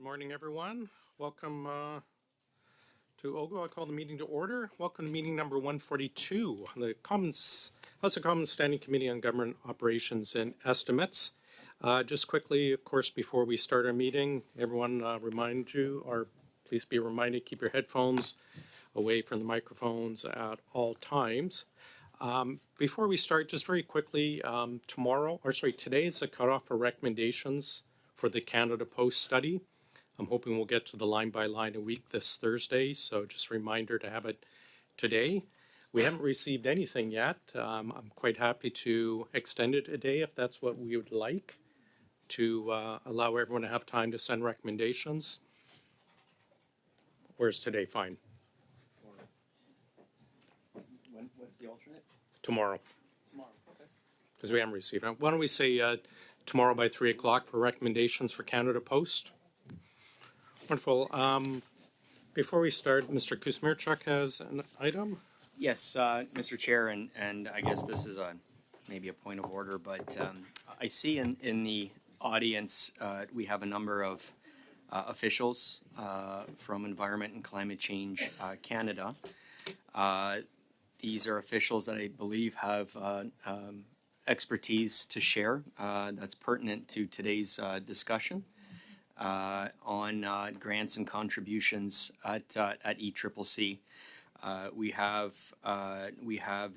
morning, everyone. Welcome to OGO. I call the meeting to order. Welcome to meeting number 142, the House of Commons Standing Committee on Government Operations and Estimates. Just quickly, of course, before we start our meeting, everyone please be reminded, keep your headphones away from the microphones at all times. Before we start, just very quickly, today is the cutoff for recommendations for the Canada Post study. I'm hoping we'll get to the line-by-line a week this Thursday, so just a reminder to have it today. We haven't received anything yet. I'm quite happy to extend it a day if that's what we would like, to allow everyone to have time to send recommendations. Where's today? Fine. What's the alternate? Tomorrow. Tomorrow, okay. Because we haven't received it. Why don't we say tomorrow by 3 o'clock for recommendations for Canada Post? Wonderful. Before we start, Mr. Kuzmierczuk has an item. Yes, Mr. Chair, and I guess this is maybe a point of order, but I see in the audience we have a number of officials from Environment and Climate Change Canada. These are officials that I believe have expertise to share that's pertinent to today's discussion on grants and contributions at ECCC. We have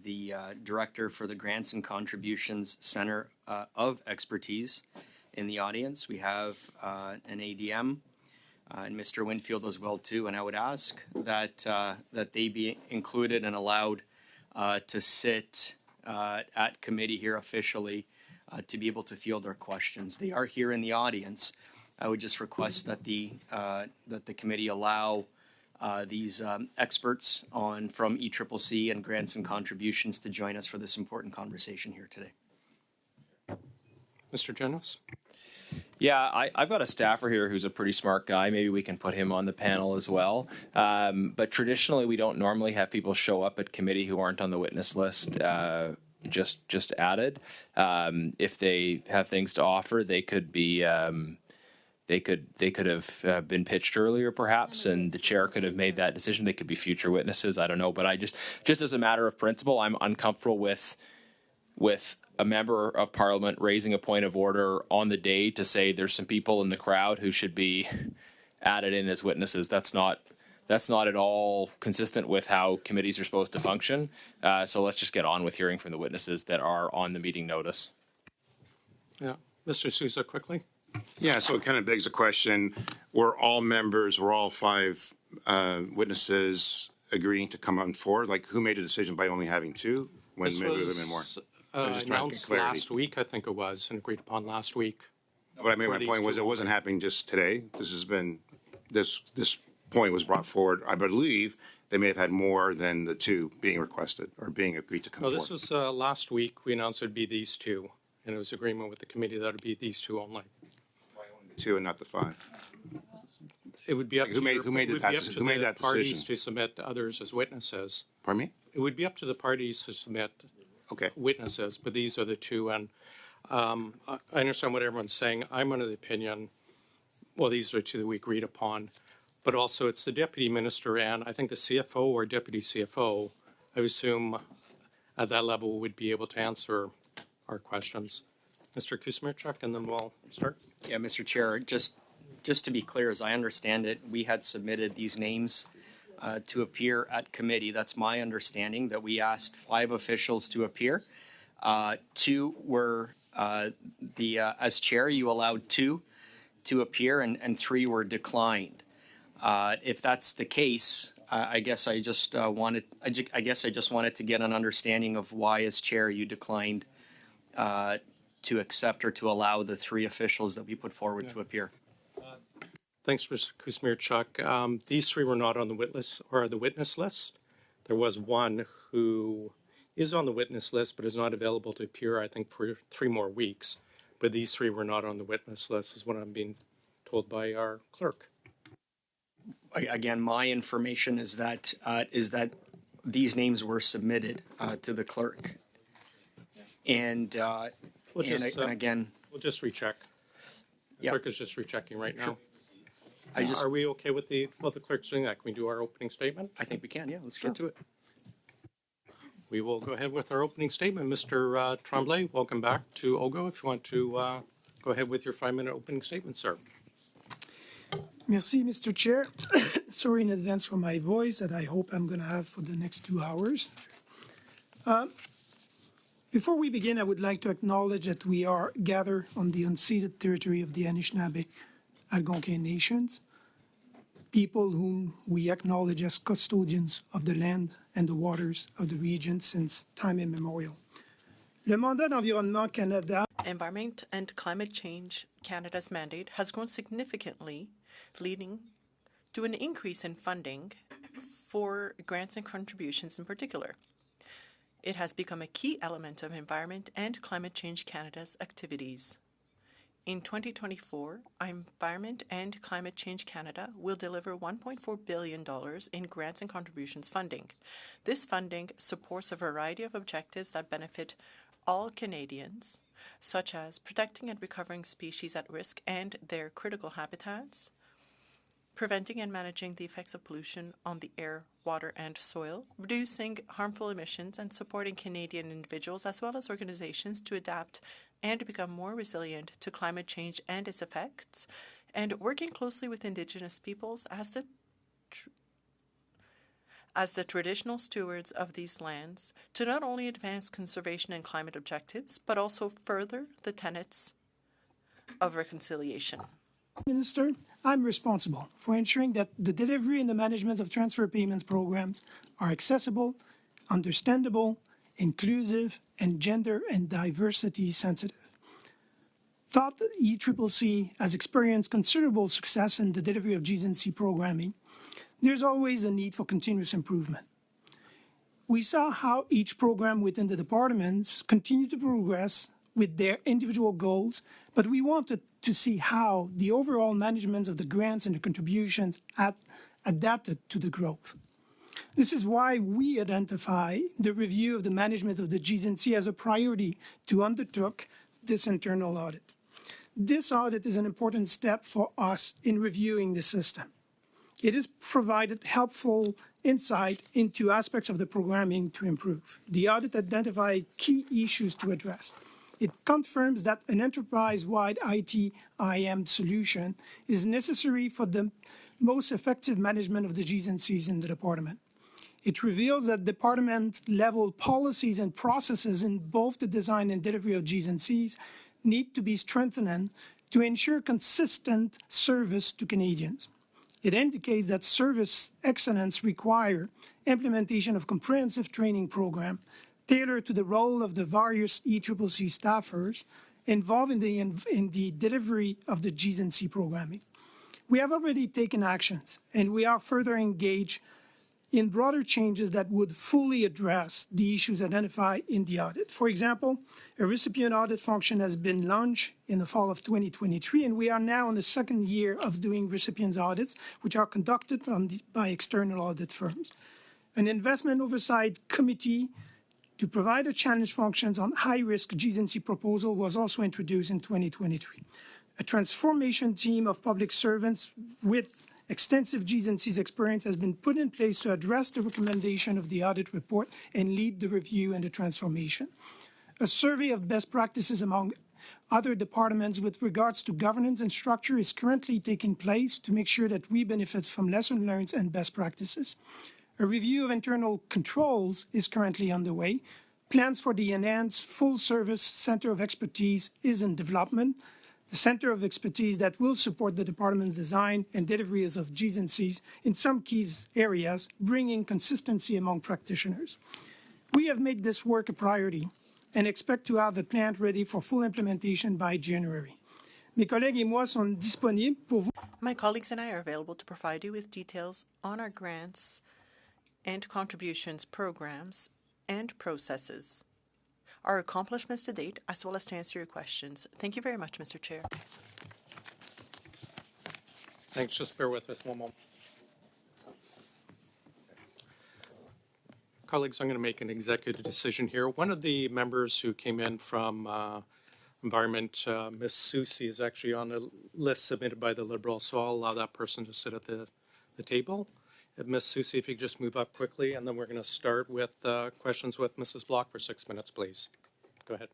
the director for the Grants and Contributions Center of Expertise in the audience. We have an ADM and Mr. Winfield as well too. And I would ask that they be included and allowed to sit at committee here officially to be able to field their questions. They are here in the audience. I would just request that the committee allow these experts from ECCC and Grants and Contributions to join us for this important conversation here today. Mr. Genos? Yeah, I've got a staffer here who's a pretty smart guy. Maybe we can put him on the panel as well. But traditionally, we don't normally have people show up at committee who aren't on the witness list. Just added. If they have things to offer, they could be. They could have been pitched earlier, perhaps, and the chair could have made that decision. They could be future witnesses. I don't know, but I just as a matter of principle, I'm uncomfortable with a member of Parliament raising a point of order on the day to say there's some people in the crowd who should be added in as witnesses. That's not at all consistent with how committees are supposed to function. So let's just get on with hearing from the witnesses that are on the meeting notice. Yeah, Mr. Sousa, quickly. Yeah, so it kind of begs the question, were all five witnesses agreeing to come on forward? Like, who made a decision by only having two when maybe there would have been more? Announced last week, I think it was, and agreed upon last week. But I mean, my point was it wasn't happening just today. This point was brought forward. I believe they may have had more than the two being requested or being agreed to come forward. No, this was last week. We announced it would be these two, and it was agreement with the committee that it would be these two only. Two and not the five. It would be up to the parties decision? to submit others as witnesses. Pardon me? It would be up to the parties to submit witnesses, but these are the two. And I understand what everyone's saying. I'm under the opinion, well, these are two that we agreed upon, but also it's the deputy minister and I think the CFO or deputy CFO, I assume at that level would be able to answer our questions. Mr. Kuzmierczuk, and then we'll start. Yeah, Mr. Chair, just to be clear, as I understand it, we had submitted these names to appear at committee. That's my understanding, that we asked 5 officials to appear. 2 were, as chair, you allowed 2 to appear, and 3 were declined. If that's the case, I guess I just wanted to get an understanding of why, as chair, you declined to accept or to allow the 3 officials that we put forward to appear. Thanks, Mr. Kuzmierczuk. These 3 were not on the witness list. There was one who is on the witness list but is not available to appear, I think, for 3 more weeks. But these 3 were not on the witness list, is what I'm being told by our clerk. Again, my information is that these names were submitted to the clerk, and We'll just recheck. The clerk is just rechecking right now. Are we okay with the clerk's doing that? Can we do our opening statement? I think we can, yeah, let's get to it. We will go ahead with our opening statement. Mr. Tremblay, welcome back to OGO. If you want to go ahead with your 5-minute opening statement, sir. Merci, Mr. Chair. Sorry in advance for my voice that I hope I'm going to have for the next 2 hours. Before we begin, I would like to acknowledge that we are gathered on the unceded territory of the Anishinaabe Algonquin Nations, people whom we acknowledge as custodians of the land and the waters of the region since time immemorial. Le mandat d'Environnement Canada. Environment and Climate Change Canada's mandate has grown significantly, leading to an increase in funding for grants and contributions in particular. It has become a key element of Environment and Climate Change Canada's activities. In 2024, Environment and Climate Change Canada will deliver $1.4 billion in grants and contributions funding. This funding supports a variety of objectives that benefit all Canadians, such as protecting and recovering species at risk and their critical habitats, preventing and managing the effects of pollution on the air, water, and soil, reducing harmful emissions, and supporting Canadian individuals as well as organizations to adapt and become more resilient to climate change and its effects, and working closely with Indigenous peoples as the traditional stewards of these lands to not only advance conservation and climate objectives, but also further the tenets of reconciliation. Minister, I'm responsible for ensuring that the delivery and the management of transfer payments programs are accessible, understandable, inclusive, and gender and diversity sensitive. Thought that ECCC has experienced considerable success in the delivery of GNC programming, there's always a need for continuous improvement. We saw how each program within the departments continued to progress with their individual goals, but we wanted to see how the overall management of the grants and the contributions had adapted to the growth. This is why we identify the review of the management of the GNC as a priority to undertake this internal audit. This audit is an important step for us in reviewing the system. It has provided helpful insight into aspects of the programming to improve. The audit identified key issues to address. It confirms that an enterprise-wide IT/IM solution is necessary for the most effective management of the GNCs in the department. It reveals that department-level policies and processes in both the design and delivery of GNCs need to be strengthened to ensure consistent service to Canadians. It indicates that service excellence requires implementation of comprehensive training program tailored to the role of the various ECCC staffers involved in the delivery of the GNC programming. We have already taken actions, and we are further engaged in broader changes that would fully address the issues identified in the audit. For example, a recipient audit function has been launched in the fall of 2023, and we are now in the second year of doing recipients audits, which are conducted by external audit firms. An investment oversight committee to provide a challenge functions on high-risk GNC proposal was also introduced in 2023. A transformation team of public servants with extensive GNC's experience has been put in place to address the recommendation of the audit report and lead the review and the transformation. A survey of best practices among other departments with regards to governance and structure is currently taking place to make sure that we benefit from lessons learned and best practices. A review of internal controls is currently underway. Plans for the enhanced full-service Center of Expertise is in development. The Center of Expertise that will support the department's design and deliveries of GNCs in some key areas, bringing consistency among practitioners. We have made this work a priority and expect to have the plan ready for full implementation by January. Mes collègues et moi sont disponibles pour vous. My colleagues and I are available to provide you with details on our grants and contributions programs and processes, our accomplishments to date, as well as to answer your questions. Thank you very much, Mr. Chair. Thanks. Just bear with us one moment. Colleagues, I'm going to make an executive decision here. One of the members who came in from Environment, Ms. Susie is actually on the list submitted by the Liberals, so I'll allow that person to sit at the table. Ms. Susie, if you could just move up quickly, and then we're going to start with questions with Mrs. Block for 6 minutes, please. Go ahead.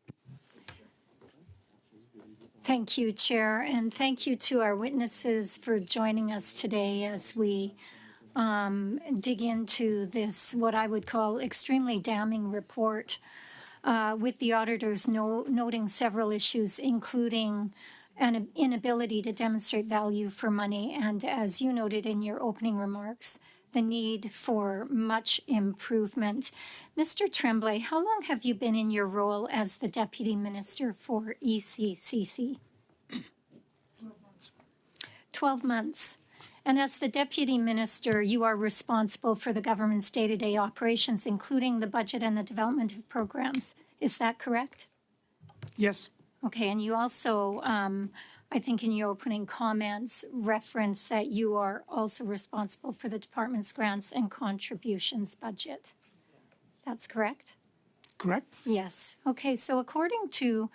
Thank you, Chair, and thank you to our witnesses for joining us today as we dig into this, what I would call extremely damning report, with the auditors noting several issues, including an inability to demonstrate value for money, and as you noted in your opening remarks, the need for much improvement. Mr. Tremblay, how long have you been in your role as the Deputy Minister for ECCC? 12 months. And as the Deputy Minister, you are responsible for the government's day-to-day operations, including the budget and the development of programs. Is that correct? Yes. Okay, and you also, I think in your opening comments, reference that you are also responsible for the department's grants and contributions budget. That's correct? Correct. Yes. Okay, so according to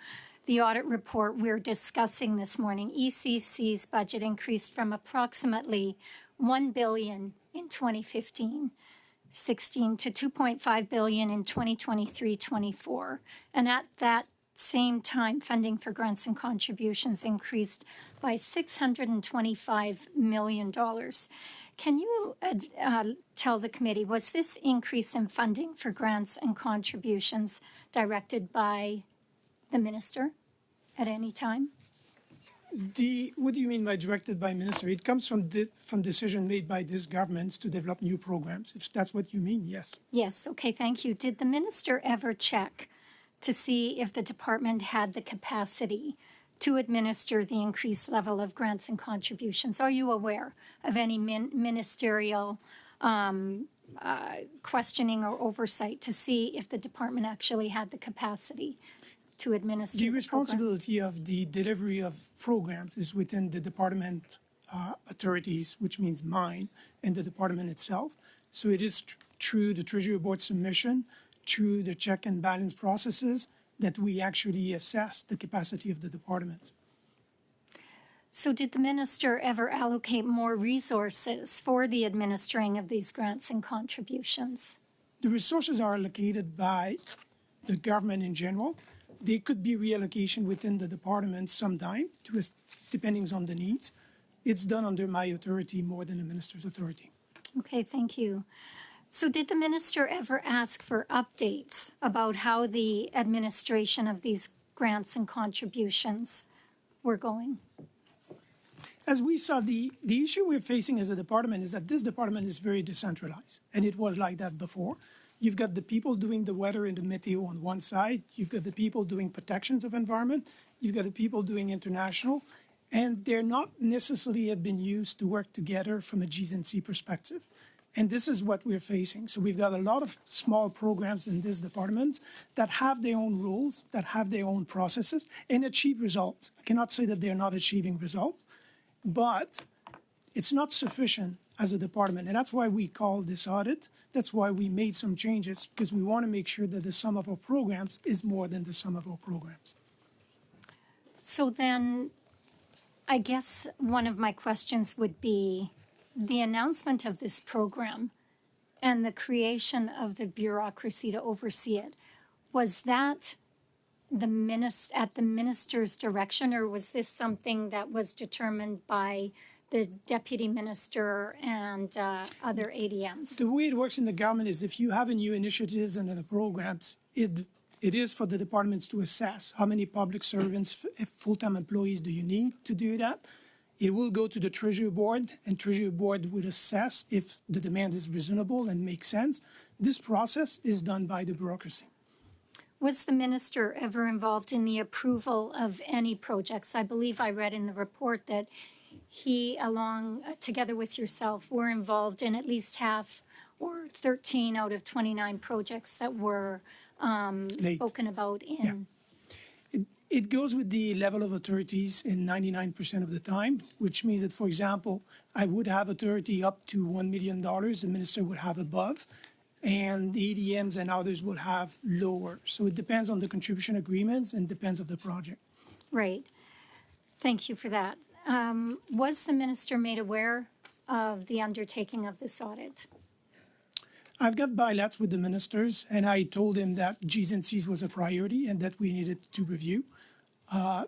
the audit report we're discussing this morning, ECC's budget increased from approximately $1 billion in 2015-16 to $2.5 billion in 2023-24. And at that same time, funding for grants and contributions increased by $625 million. Can you tell the committee, was this increase in funding for grants and contributions directed by the minister at any time? What do you mean by directed by minister? It comes from decision made by this government to develop new programs. If that's what you mean, yes. Yes, okay, thank you. Did the minister ever check to see if the department had the capacity to administer the increased level of grants and contributions? Are you aware of any ministerial questioning or oversight to see if the department actually had the capacity to administer The program? responsibility of the delivery of programs is within the department authorities, which means mine, and the department itself. So it is through the Treasury Board submission, through the check and balance processes, that we actually assess the capacity of the departments. So did the minister ever allocate more resources for the administering of these grants and contributions? The resources are allocated by the government in general. They could be reallocation within the department sometime, depending on the needs. It's done under my authority more than the minister's authority. Okay, thank you. So did the minister ever ask for updates about how the administration of these grants and contributions were going? As we saw, the issue we're facing as a department is that this department is very decentralized, and it was like that before. You've got the people doing the weather and the meteo on one side. You've got the people doing protections of environment. You've got the people doing international. And they're not necessarily have been used to work together from a G&C perspective. And this is what we're facing. So we've got a lot of small programs in this department that have their own rules, that have their own processes, and achieve results. I cannot say that they're not achieving results, but it's not sufficient as a department. And that's why we called this audit. That's why we made some changes, because we want to make sure that the sum of our programs is more than the sum of our programs. So then, I guess one of my questions would be the announcement of this program and the creation of the bureaucracy to oversee it. Was that at the minister's direction, or was this something that was determined by the deputy minister and other ADMs? The way it works in the government is if you have a new initiatives and the programs, it is for the departments to assess how many public servants, full-time employees do you need to do that. It will go to the Treasury Board, and Treasury Board will assess if the demand is reasonable and makes sense. This process is done by the bureaucracy. Was the minister ever involved in the approval of any projects? I believe I read in the report that he, together with yourself, were involved in at least half or 13 out of 29 projects that were spoken about in. Yeah. It goes with the level of authorities in 99% of the time, which means that, for example, I would have authority up to $1 million, the minister would have above, and the ADMs and others would have lower. So it depends on the contribution agreements and depends on the project. Right. Thank you for that. Was the minister made aware of the undertaking of this audit? I've got bilats with the ministers, and I told him that G's and C's was a priority and that we needed to review.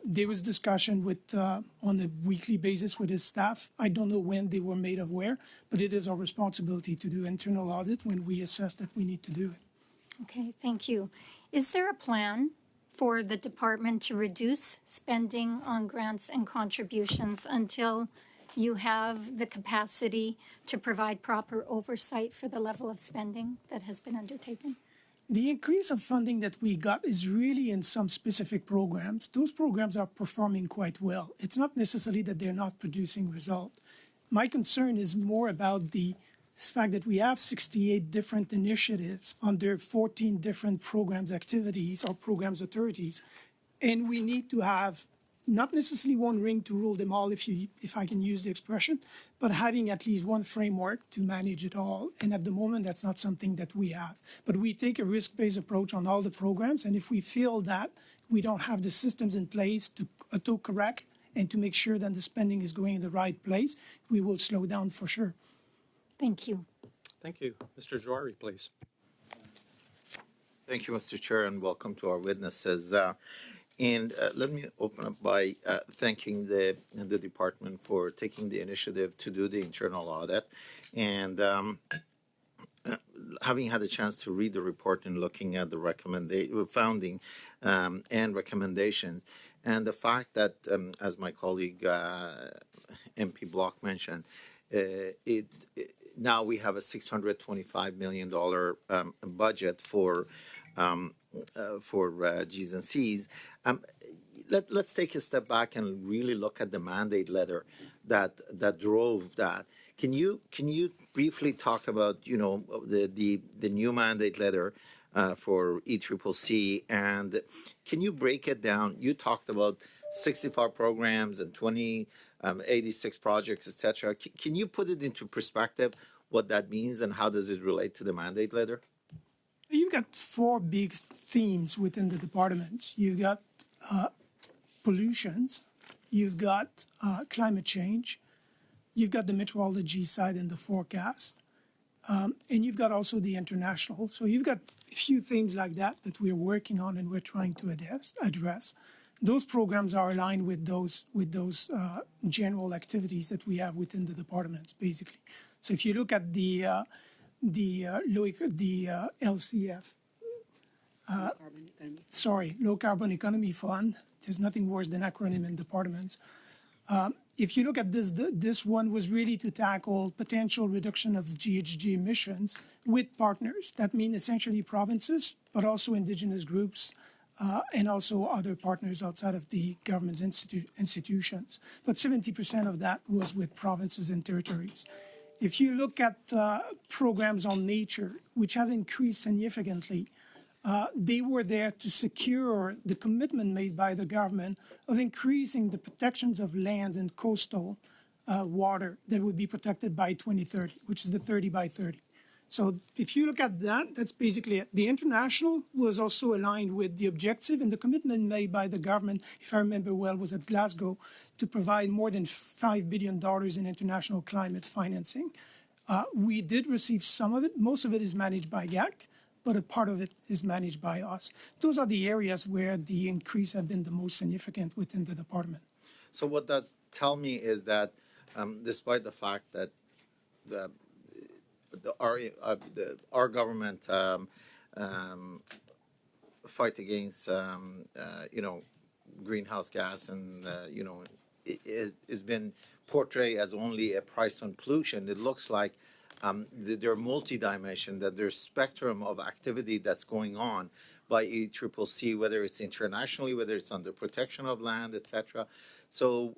There was discussion with on a weekly basis with his staff. I don't know when they were made aware, but it is our responsibility to do internal audit when we assess that we need to do it. Okay, thank you. Is there a plan for the department to reduce spending on grants and contributions until you have the capacity to provide proper oversight for the level of spending that has been undertaken? The increase of funding that we got is really in some specific programs. Those programs are performing quite well. It's not necessarily that they're not producing result. My concern is more about the fact that we have 68 different initiatives under 14 different programs, activities, or programs authorities, and we need to have not necessarily one ring to rule them all, if I can use the expression, but having at least one framework to manage it all. And at the moment, that's not something that we have. But we take a risk-based approach on all the programs, and if we feel that we don't have the systems in place to auto-correct and to make sure that the spending is going in the right place, we will slow down for sure. Thank you. Thank you. Mr. Jouari, please. Thank you, Mr. Chair, and welcome to our witnesses. Let me open up by thanking the department for taking the initiative to do the internal audit. And having had a chance to read the report and looking at the founding and recommendations, and the fact that, as my colleague MP Block mentioned, now we have a $625 million budget for G's and C's. Let's take a step back and really look at the mandate letter that drove that. Can you briefly talk about the new mandate letter for ECCC, and can you break it down? You talked about 65 programs and 86 projects, etc. Can you put it into perspective what that means and how does it relate to the mandate letter? You've got four big themes within the departments. You've got pollutions, you've got climate change, you've got the meteorology side and the forecast, and you've got also the international. So you've got a few things like that we're working on and we're trying to address. Those programs are aligned with those general activities that we have within the departments, basically. So if you look at the LCF, Low Carbon Economy Fund. There's nothing worse than acronym in departments. If you look at this one was really to tackle potential reduction of GHG emissions with partners. That means essentially provinces, but also indigenous groups, and also other partners outside of the government's institutions. But 70% of that was with provinces and territories. If you look at programs on nature, which has increased significantly, they were there to secure the commitment made by the government of increasing the protections of lands and coastal water that would be protected by 2030, which is the 30 by 30. So if you look at that, that's basically it. The international was also aligned with the objective and the commitment made by the government, if I remember well, was at Glasgow, to provide more than $5 billion in international climate financing. We did receive some of it. Most of it is managed by GAC, but a part of it is managed by us. Those are the areas where the increase have been the most significant within the department. So what that tell me is that despite the fact that our government fight against greenhouse gas and it has been portrayed as only a price on pollution. It looks like there are multi-dimension, that there's spectrum of activity that's going on by ECCC, whether it's internationally, whether it's on the protection of land, etc. So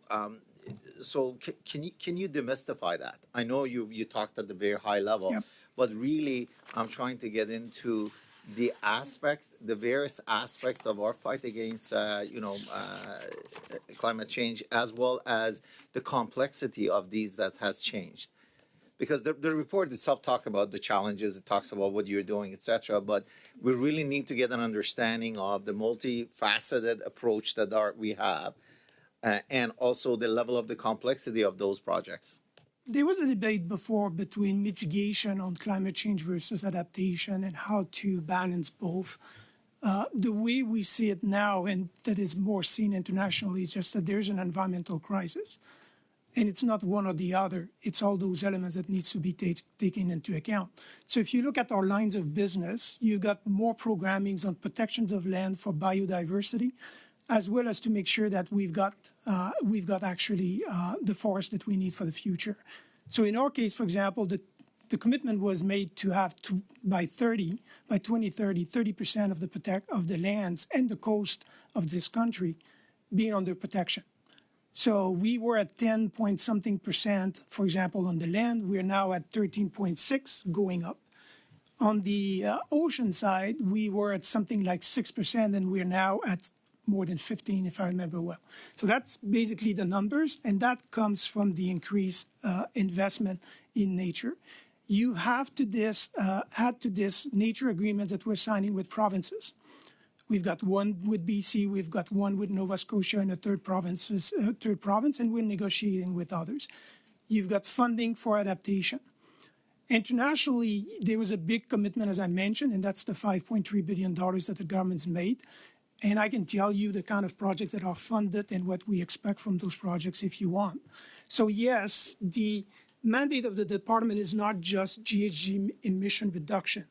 can you demystify that? I know you talked at the very high level, Yep. but really I'm trying to get into the various aspects of our fight against climate change, as well as the complexity of these that has changed. Because the report itself talks about the challenges, it talks about what you're doing, etc. But we really need to get an understanding of the multifaceted approach that we have, and also the level of the complexity of those projects? There was a debate before between mitigation on climate change versus adaptation and how to balance both. The way we see it now, and that is more seen internationally, is just that there's an environmental crisis. And it's not one or the other. It's all those elements that needs to be taken into account. So if you look at our lines of business, you've got more programmings on protections of land for biodiversity, as well as to make sure that we've got actually the forest that we need for the future. So in our case, for example, the commitment was made to have by 2030, 30% of the lands and the coast of this country being under protection. So we were at 10 point something percent, for example, on the land. We're now at 13.6, going up. On the ocean side, we were at something like 6%, and we're now at more than 15, if I remember well. So that's basically the numbers, and that comes from the increased investment in nature. You have to add to this nature agreements that we're signing with provinces. We've got one with BC, we've got one with Nova Scotia, and a third province, and we're negotiating with others. You've got funding for adaptation. Internationally, there was a big commitment, as I mentioned, and that's the $5.3 billion that the government's made. And I can tell you the kind of projects that are funded and what we expect from those projects if you want. So yes, the mandate of the department is not just GHG emission reduction.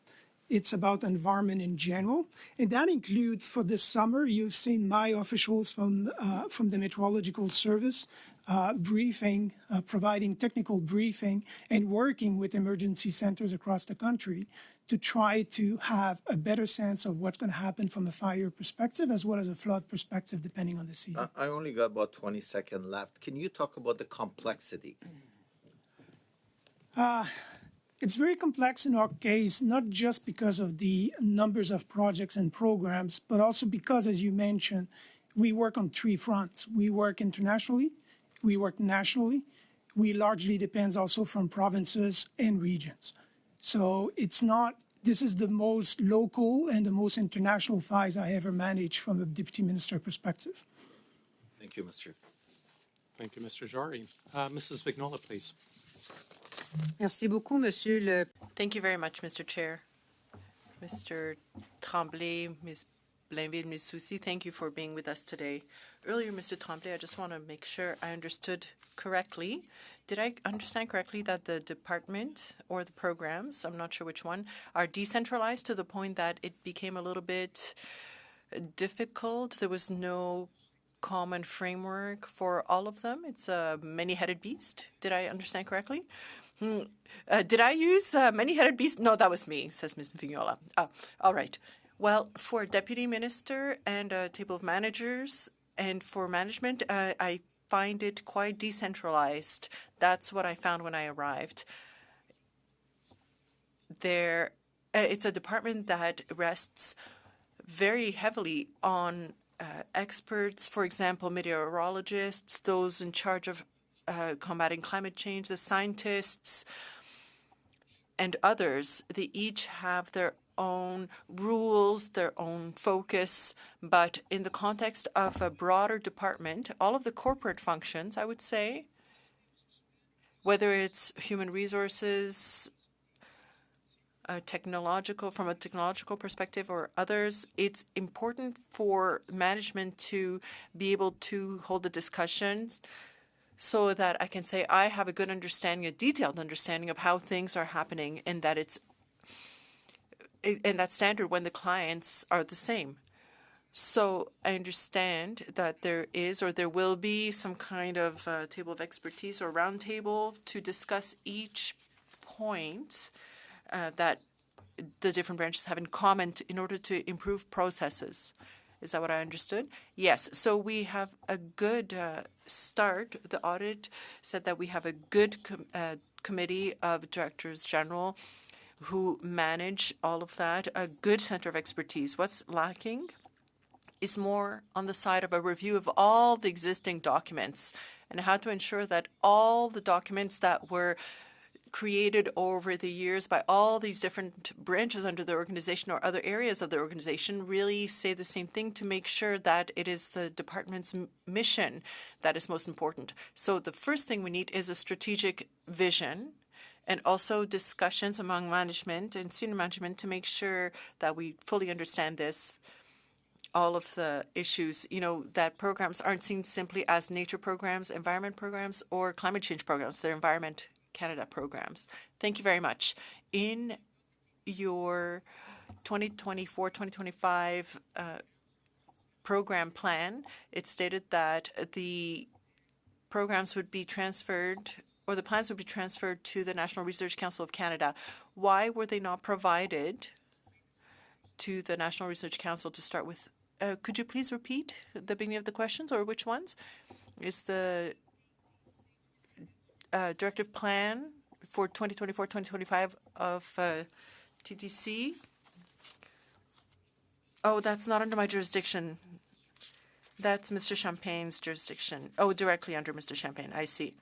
It's about environment in general. And that includes, for this summer, you've seen my officials from the Meteorological Service briefing, providing technical briefing, and working with emergency centers across the country to try to have a better sense of what's going to happen from a fire perspective as well as a flood perspective, depending on the season. I only got about 20 seconds left. Can you talk about the complexity? It's very complex in our case, not just because of the numbers of projects and programs, but also because, as you mentioned, we work on three fronts. We work internationally, we work nationally, we largely depend also from provinces and regions. So it's not, this is the most local and the most international files I ever managed from a deputy minister perspective. Thank you, Mr. Thank you, Mr. Jari. Mrs. Vignola, please. Merci beaucoup, Monsieur le. Thank you very much, Mr. Chair. Mr. Tremblay, Ms. Blainville, Ms. Soucy, thank you for being with us today. Earlier, Mr. Tremblay, I just want to make sure I understood correctly. Did I understand correctly that the department or the programs, I'm not sure which one, are decentralized to the point that it became a little bit difficult? There was no common framework for all of them. It's a many-headed beast. Did I understand correctly? Did I use many-headed beast? No, that was me, says Ms. Vignola. All right. Well, for deputy minister and a table of managers and for management, I find it quite decentralized. That's what I found when I arrived. It's a department that rests very heavily on experts, for example, meteorologists, those in charge of combating climate change, the scientists, and others. They each have their own rules, their own focus, but in the context of a broader department, all of the corporate functions, I would say, whether it's human resources, from a technological perspective or others, it's important for management to be able to hold the discussions so that I can say I have a good understanding, a detailed understanding of how things are happening, and that it's and that's standard when the clients are the same. So I understand that there is or there will be some kind of table of expertise or round table to discuss each point that the different branches have in common in order to improve processes. Is that what I understood? Yes. So we have a good start. The audit said that we have a good committee of directors general who manage all of that, a good center of expertise. What's lacking is more on the side of a review of all the existing documents and how to ensure that all the documents that were created over the years by all these different branches under the organization or other areas of the organization really say the same thing to make sure that it is the department's mission that is most important. So the first thing we need is a strategic vision and also discussions among management and senior management to make sure that we fully understand this, all of the issues, that programs aren't seen simply as nature programs, environment programs, or climate change programs. They're Environment Canada programs. Thank you very much. In your 2024-2025 program plan, it stated that the programs would be transferred, or the plans would be transferred to the National Research Council of Canada. Why were they not provided to the National Research Council to start with? Could you please repeat the beginning of the questions, or which ones? Is the directive plan for 2024-2025 of TTC? Oh, that's not under my jurisdiction. That's Mr. Champagne's jurisdiction. Oh, directly under Mr. Champagne, I see.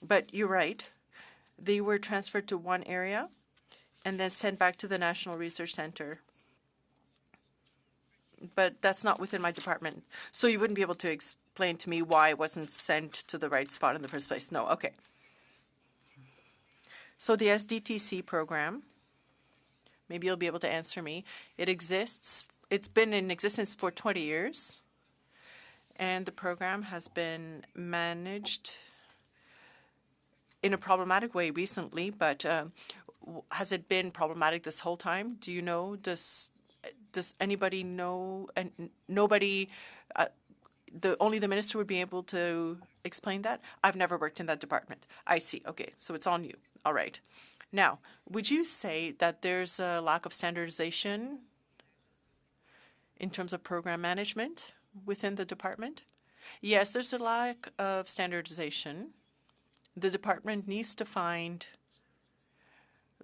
But you're right. They were transferred to one area and then sent back to the National Research Center. But that's not within my department. So you wouldn't be able to explain to me why it wasn't sent to the right spot in the first place. No, okay. So the SDTC program, maybe you'll be able to answer me. It exists. It's been in existence for 20 years. And the program has been managed in a problematic way recently, but has it been problematic this whole time? Do you know? Does anybody know? And nobody, only the minister would be able to explain that? I've never worked in that department. I see. Okay, so it's on you. All right. Now, would you say that there's a lack of standardization in terms of program management within the department? Yes, there's a lack of standardization. The department needs to find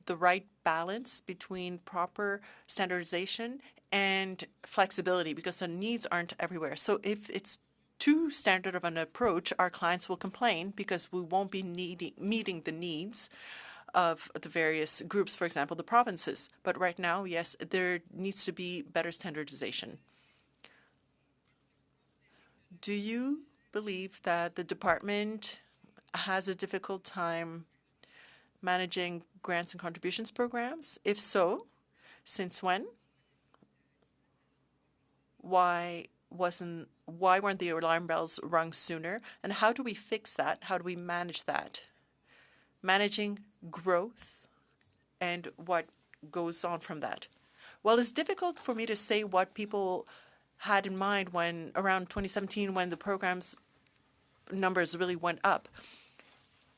the right balance between proper standardization and flexibility because the needs aren't everywhere. So if it's too standard of an approach, our clients will complain because we won't be meeting the needs of the various groups, for example, the provinces. But right now, yes, there needs to be better standardization. Do you believe that the department has a difficult time managing grants and contributions programs? If so, since when? Why weren't the alarm bells rung sooner? And how do we fix that? How do we manage that? Managing growth and what goes on from that. Well, it's difficult for me to say what people had in mind when around 2017 when the program's numbers really went up.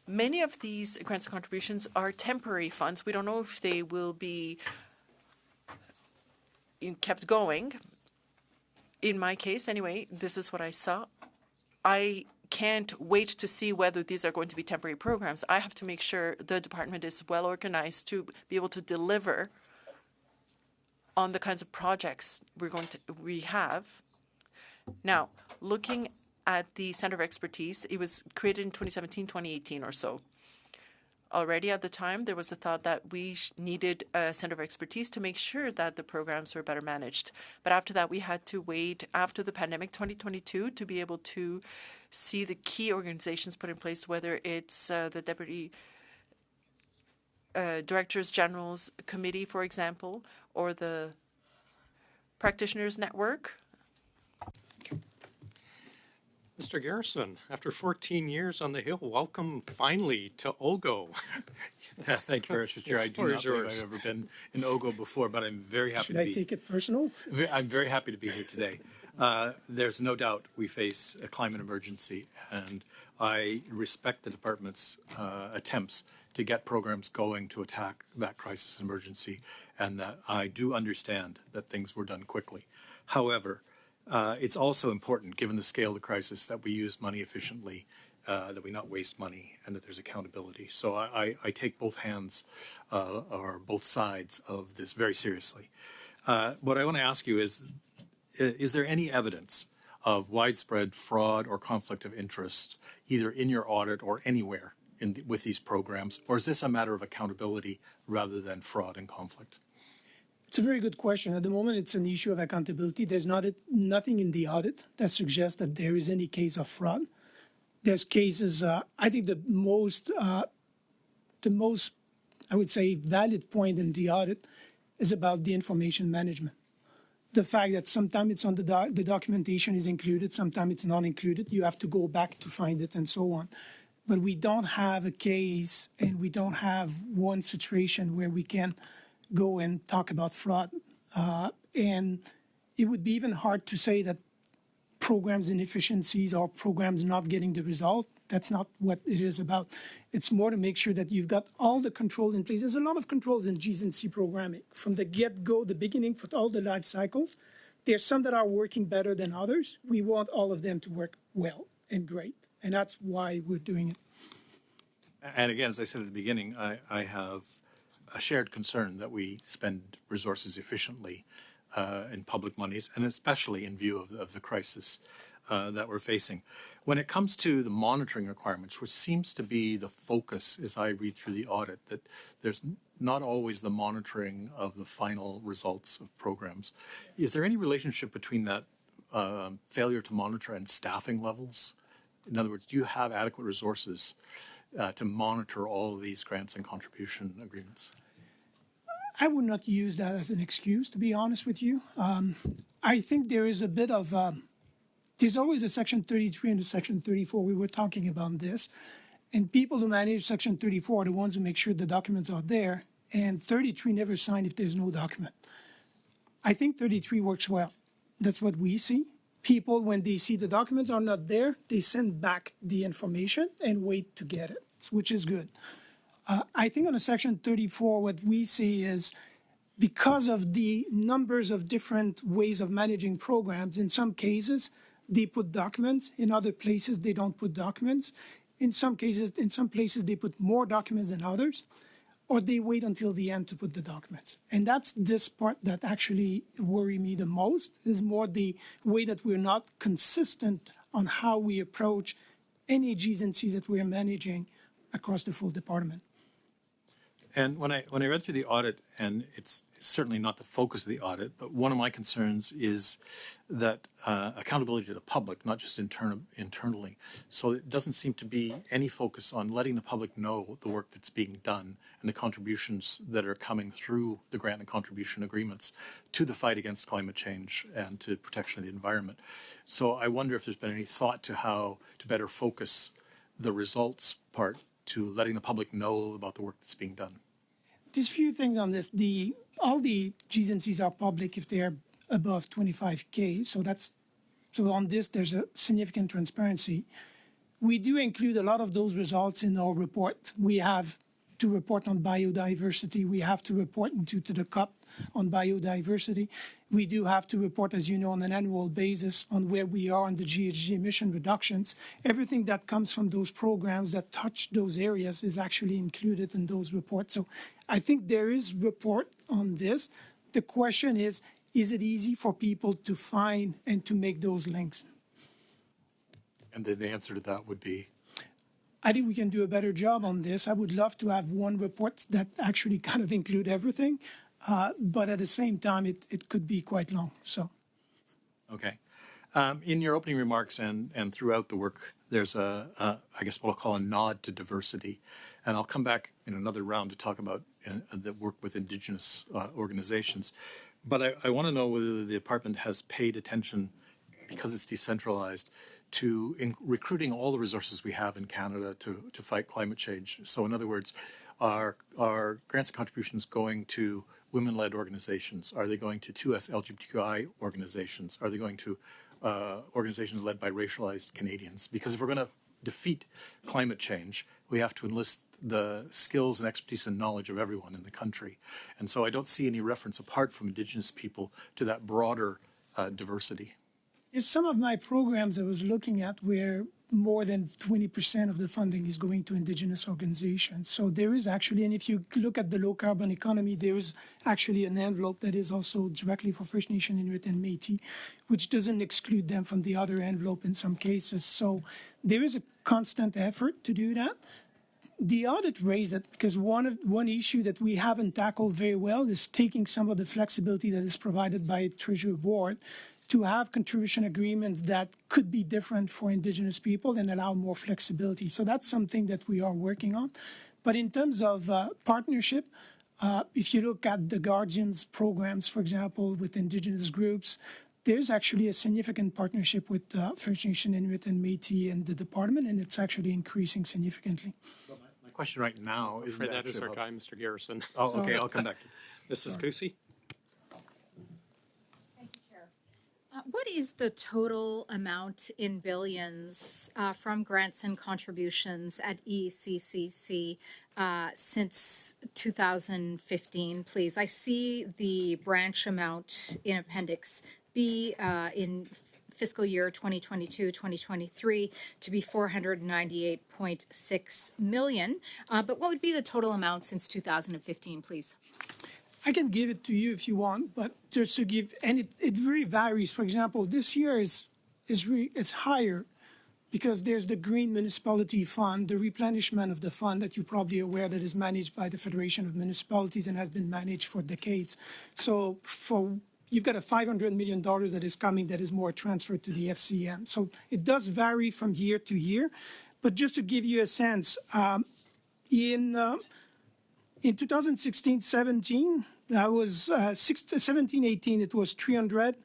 Many of these grants and contributions are temporary funds. We don't know if they will be kept going. In my case, anyway, this is what I saw. I can't wait to see whether these are going to be temporary programs. I have to make sure the department is well organized to be able to deliver on the kinds of projects we have. Now, looking at the Center of Expertise, it was created in 2017, 2018 or so. Already at the time, there was the thought that we needed a Center of Expertise to make sure that the programs were better managed. But after that, we had to wait after the pandemic, 2022, to be able to see the key organizations put in place, whether it's the Deputy Directors General's Committee, for example, or the Practitioners Network. Mr. Garrison, after 14 years on the Hill, welcome finally to Ogo. Thank you very much, Mr. Chair. I do not believe I've ever been in Ogo before, but I'm very happy Should to I be. take it personal? I'm very happy to be here today. There's no doubt we face a climate emergency, and I respect the department's attempts to get programs going to attack that crisis and emergency, and that I do understand that things were done quickly. However, it's also important, given the scale of the crisis, that we use money efficiently, that we not waste money, and that there's accountability. So I take both hands or both sides of this very seriously. What I want to ask you is there any evidence of widespread fraud or conflict of interest, either in your audit or anywhere with these programs, or is this a matter of accountability rather than fraud and conflict? It's a very good question. At the moment, it's an issue of accountability. There's nothing in the audit that suggests that there is any case of fraud. There's cases. I think the most, I would say, valid point in the audit is about the information management. The fact that sometimes it's on the documentation is included, sometimes it's not included. You have to go back to find it and so on. But we don't have a case and we don't have one situation where we can go and talk about fraud. And it would be even hard to say that programs inefficiencies or programs not getting the result. That's not what it is about. It's more to make sure that you've got all the controls in place. There's a lot of controls in Gs&C programming. From the get-go, the beginning, for all the life cycles, there's some that are working better than others. We want all of them to work well and great. And that's why we're doing it. And again, as I said at the beginning, I have a shared concern that we spend resources efficiently in public monies, and especially in view of the crisis that we're facing. When it comes to the monitoring requirements, which seems to be the focus as I read through the audit, that there's not always the monitoring of the final results of programs. Is there any relationship between that failure to monitor and staffing levels? In other words, do you have adequate resources to monitor all of these grants and contribution agreements? I would not use that as an excuse, to be honest with you. I think there is a bit of, there's always a Section 33 and a Section 34. We were talking about this. And people who manage Section 34 are the ones who make sure the documents are there. And 33 never sign if there's no document. I think 33 works well. That's what we see. People, when they see the documents are not there, they send back the information and wait to get it, which is good. I think on a Section 34, what we see is because of the numbers of different ways of managing programs, in some cases, they put documents. In other places, they don't put documents. In some cases, in some places, they put more documents than others, or they wait until the end to put the documents. And that's this part that actually worry me the most, is more the way that we're not consistent on how we approach any Gs&Cs that we're managing across the full department. And when I read through the audit, and it's certainly not the focus of the audit, but one of my concerns is that accountability to the public, not just internally. So it doesn't seem to be any focus on letting the public know the work that's being done and the contributions that are coming through the grant and contribution agreements to the fight against climate change and to protection of the environment. So I wonder if there's been any thought to how to better focus the results part to letting the public know about the work that's being done. There's few things on this. All the Gs&Cs are public if they're above 25K. So on this, there's a significant transparency. We do include a lot of those results in our report. We have to report on biodiversity. We have to report to the COP on biodiversity. We do have to report, as you know, on an annual basis on where we are on the GHG emission reductions. Everything that comes from those programs that touch those areas is actually included in those reports. So I think there is report on this. The question is it easy for people to find and to make those links? And then the answer to that would be? I think we can do a better job on this. I would love to have one report that actually kind of include everything. But at the same time, it could be quite long. So, okay. In your opening remarks and throughout the work, there's I guess what I'll call a nod to diversity, and I'll come back in another round to talk about the work with Indigenous organizations. But I want to know whether the department has paid attention, because it's decentralized, to recruiting all the resources we have in Canada to fight climate change. So, in other words, are grants and contributions going to women-led organizations? Are they going to 2S LGBTQI organizations? Are they going to organizations led by racialized Canadians? Because if we're going to defeat climate change, we have to enlist the skills and expertise and knowledge of everyone in the country. And so I don't see any reference apart from Indigenous people to that broader diversity. There's some of my programs I was looking at where more than 20% of the funding is going to Indigenous organizations. So there is actually, and if you look at the low carbon economy, there is actually an envelope that is also directly for First Nation, Inuit, and Métis, which doesn't exclude them from the other envelope in some cases. So there is a constant effort to do that. the audit raised it because one issue that we haven't tackled very well is taking some of the flexibility that is provided by Treasury Board to have contribution agreements that could be different for Indigenous people and allow more flexibility. So that's something that we are working on. But in terms of partnership, if you look at the Guardians programs, for example, with Indigenous groups, there's actually a significant partnership with First Nation, Inuit, and Métis and the department, and it's actually increasing significantly. My question right now is For that is our guy, Mr. Garrison. Oh, okay, I'll come back to this. Mrs. Kusi? What is the total amount in billions from grants and contributions at ECCC since 2015, please? I see the branch amount in Appendix B in fiscal year 2022-2023 to be $498.6 million. But what would be the total amount since 2015, please? I can give it to you if you want, but just to give, and it very varies. For example, this year is higher because there's the Green Municipality Fund, the replenishment of the fund that you're probably aware that is managed by the Federation of Municipalities and has been managed for decades. So you've got a $500 million that is coming that is more transferred to the FCM. So it does vary from year to year. But just to give you a sense, in 2016-17, that was 17-18, it was 300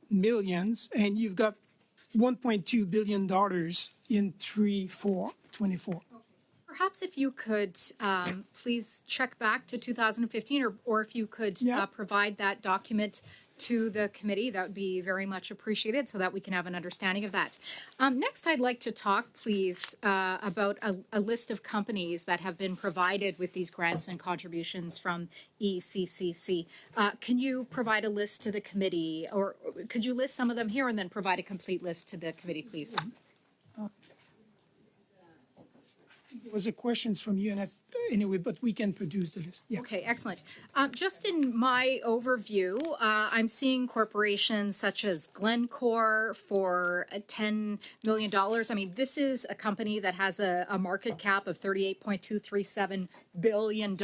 millions, and you've got $1.2 billion in 3-4-24. Perhaps if you could please check back to 2015, or if you could provide that document to the committee, that would be very much appreciated so that we can have an understanding of that. Next, I'd like to talk, please, about a list of companies that have been provided with these grants and contributions from ECCC. Can you provide a list to the committee, or could you list some of them here and then provide a complete list to the committee, please? There was a questions from you, and anyway, but we can produce the list. Yeah. Okay, excellent. Just in my overview, I'm seeing corporations such as Glencore for $10 million. I mean, this is a company that has a market cap of $38.237 billion,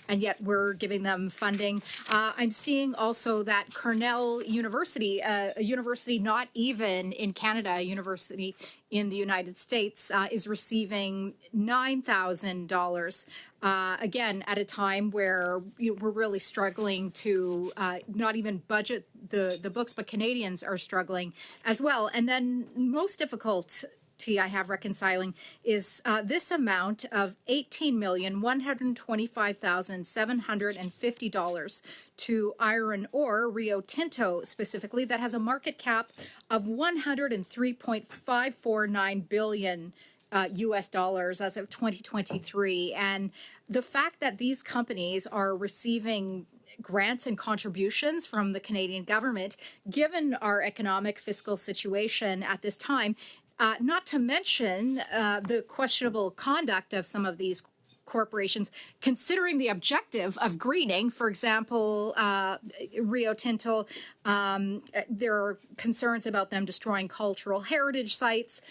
and yet we're giving them funding. I'm seeing also that Cornell University, a university not even in Canada, a university in the United States, is receiving $9,000, again, at a time where we're really struggling to not even budget the books, but Canadians are struggling as well. And then most difficult I have reconciling is this amount of $18,125,750 to iron ore, Rio Tinto specifically, that has a market cap of $103.549 billion US dollars as of 2023. And the fact that these companies are receiving grants and contributions from the Canadian government, given our economic fiscal situation at this time, not to mention the questionable conduct of some of these corporations, considering the objective of greening. For example, Rio Tinto, there are concerns about them destroying cultural heritage sites,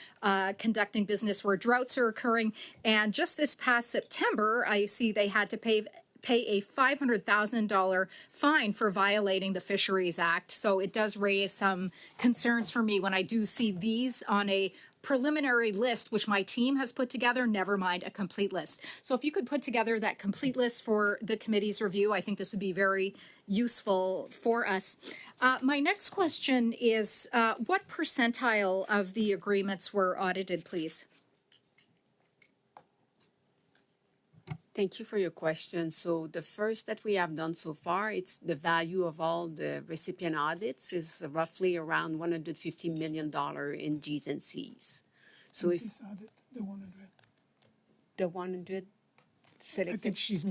conducting business where droughts are occurring. And just this past September, I see they had to pay a $500,000 fine for violating the Fisheries Act. So it does raise some concerns for me when I do see these on a preliminary list, which my team has put together, never mind a complete list. So if you could put together that complete list for the committee's review, I think this would be very useful for us. My next question is, what percentile of the agreements were audited, please? Thank you for your question. So the first that we have done so far, it's the value of all the recipient audits is roughly around $150 million in G's and C's. So if the 100, the 100 I think she's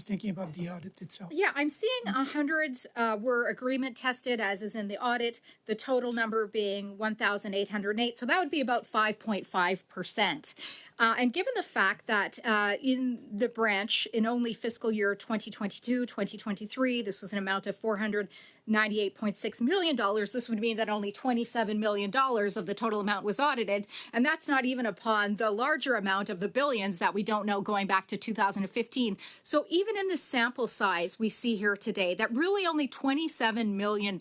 thinking about the audit itself. Yeah, I'm seeing 100 were agreement tested, as is in the audit, the total number being 1,808. So that would be about 5.5%. And given the fact that in the branch, in only fiscal year 2022, 2023, this was an amount of $498.6 million, this would mean that only $27 million of the total amount was audited. And that's not even upon the larger amount of the billions that we don't know going back to 2015. So even in the sample size we see here today, that really only $27 million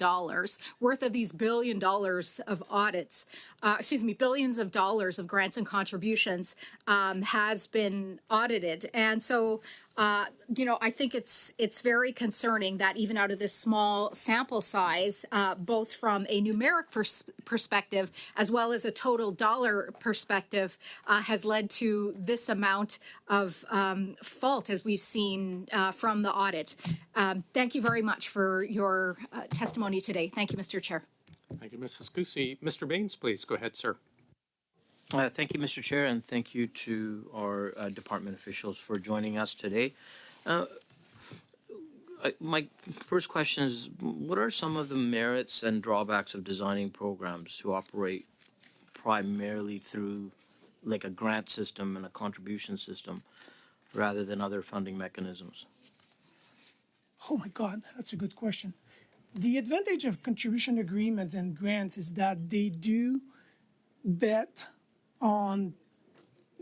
worth of these $1 billion of audits, billions of dollars of grants and contributions has been audited. And so, I think it's very concerning that even out of this small sample size, both from a numeric perspective as well as a total dollar perspective, has led to this amount of fault as we've seen from the audit. Thank you very much for your testimony today. Thank you, Mr. Chair. Thank you, Mrs. Cusi. Mr. Baines, please go ahead, sir. Thank you, Mr. Chair, and thank you to our department officials for joining us today. My first question is, what are some of the merits and drawbacks of designing programs to operate primarily through like a grant system and a contribution system rather than other funding mechanisms? Oh my God, that's a good question. The advantage of contribution agreements and grants is that they do bet on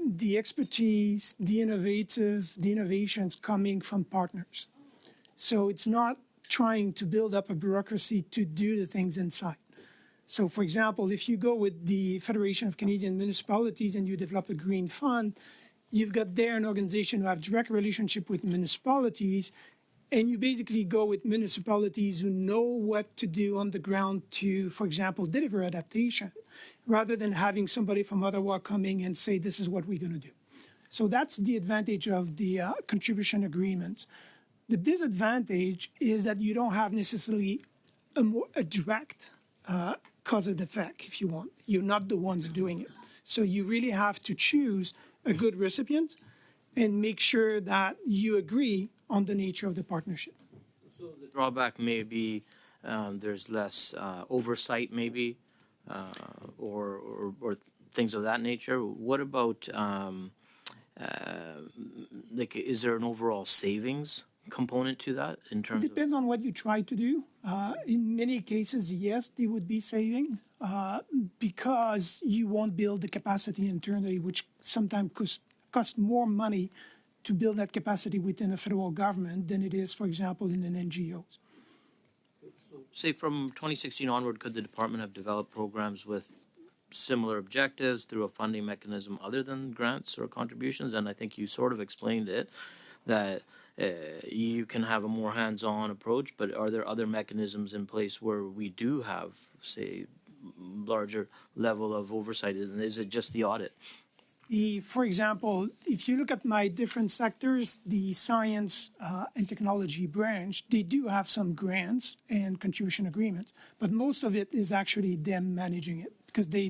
the expertise, the innovations coming from partners. So it's not trying to build up a bureaucracy to do the things inside. So for example, if you go with the Federation of Canadian Municipalities and you develop a green fund, you've got there an organization who have direct relationship with municipalities, and you basically go with municipalities who know what to do on the ground to, for example, deliver adaptation, rather than having somebody from Ottawa coming and say, this is what we're going to do. So that's the advantage of the contribution agreements. The disadvantage is that you don't have necessarily a direct cause and effect, if you want. You're not the ones doing it. So you really have to choose a good recipient and make sure that you agree on the nature of the partnership. So the drawback may be there's less oversight, maybe, or things of that nature. What about is there an overall savings component to that in terms? It depends on what you try to do. In many cases, yes, there would be savings because you won't build the capacity internally, which sometimes cost more money to build that capacity within the federal government than it is, for example, in an NGOs. So, say from 2016 onward, could the department have developed programs with similar objectives through a funding mechanism other than grants or contributions? And I think you sort of explained it, that you can have a more hands-on approach, but are there other mechanisms in place where we do have, say, larger level of oversight? And is it just the audit? For example, if you look at my different sectors, the science and technology branch, they do have some grants and contribution agreements, but most of it is actually them managing it because they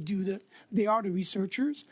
are the researchers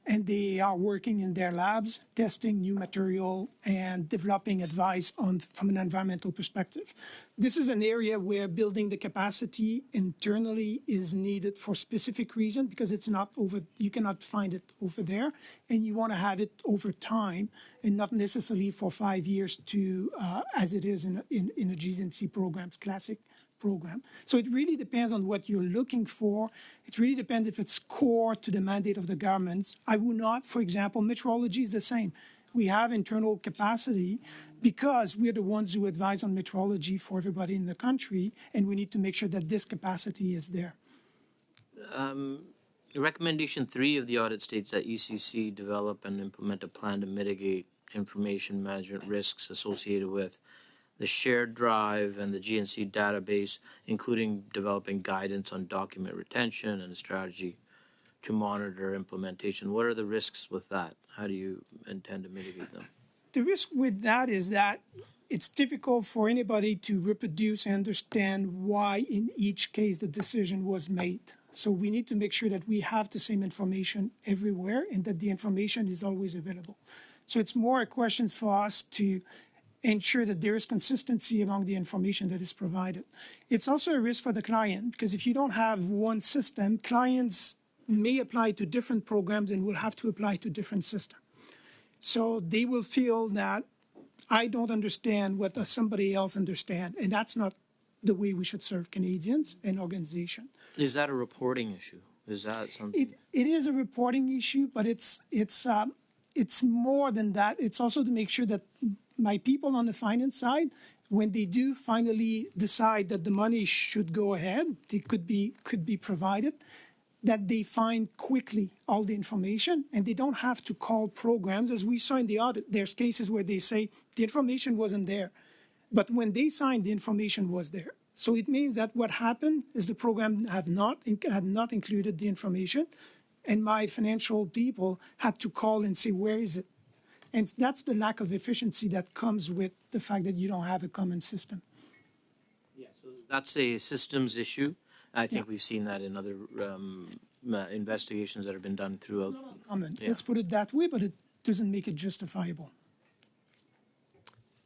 and they are working in their labs, testing new material and developing advice from an environmental perspective. This is an area where building the capacity internally is needed for specific reason because it's not you cannot find it over there, and you want to have it over time and not necessarily for 5 years to as it is in a GNC programs, classic program. So it really depends on what you're looking for. It really depends if it's core to the mandate of the governments. I will not, for example, metrology is the same. We have internal capacity because we're the ones who advise on metrology for everybody in the country, and we need to make sure that this capacity is there. Recommendation 3 of the audit states that ECC develop and implement a plan to mitigate information management risks associated with the shared drive and the GNC database, including developing guidance on document retention and a strategy to monitor implementation. What are the risks with that? How do you intend to mitigate them? The risk with that is that it's difficult for anybody to reproduce and understand why in each case the decision was made. So we need to make sure that we have the same information everywhere and that the information is always available. So it's more a question for us to ensure that there is consistency among the information that is provided. It's also a risk for the client because if you don't have one system, clients may apply to different programs and will have to apply to different systems. So they will feel that I don't understand what somebody else understands, and that's not the way we should serve Canadians and organizations. Is that a reporting issue? Is that something? It is a reporting issue, but it's more than that. It's also to make sure that my people on the finance side, when they do finally decide that the money should go ahead, it could be provided, that they find quickly all the information and they don't have to call programs. As we saw in the audit, there's cases where they say the information wasn't there, but when they signed, the information was there. So it means that what happened is the program had not included the information, and my financial people had to call and say, where is it? And that's the lack of efficiency that comes with the fact that you don't have a common system. Yeah, so that's a systems issue. I think we've seen that in other investigations that have been done throughout. Common. Yeah. Let's put it that way, but it doesn't make it justifiable.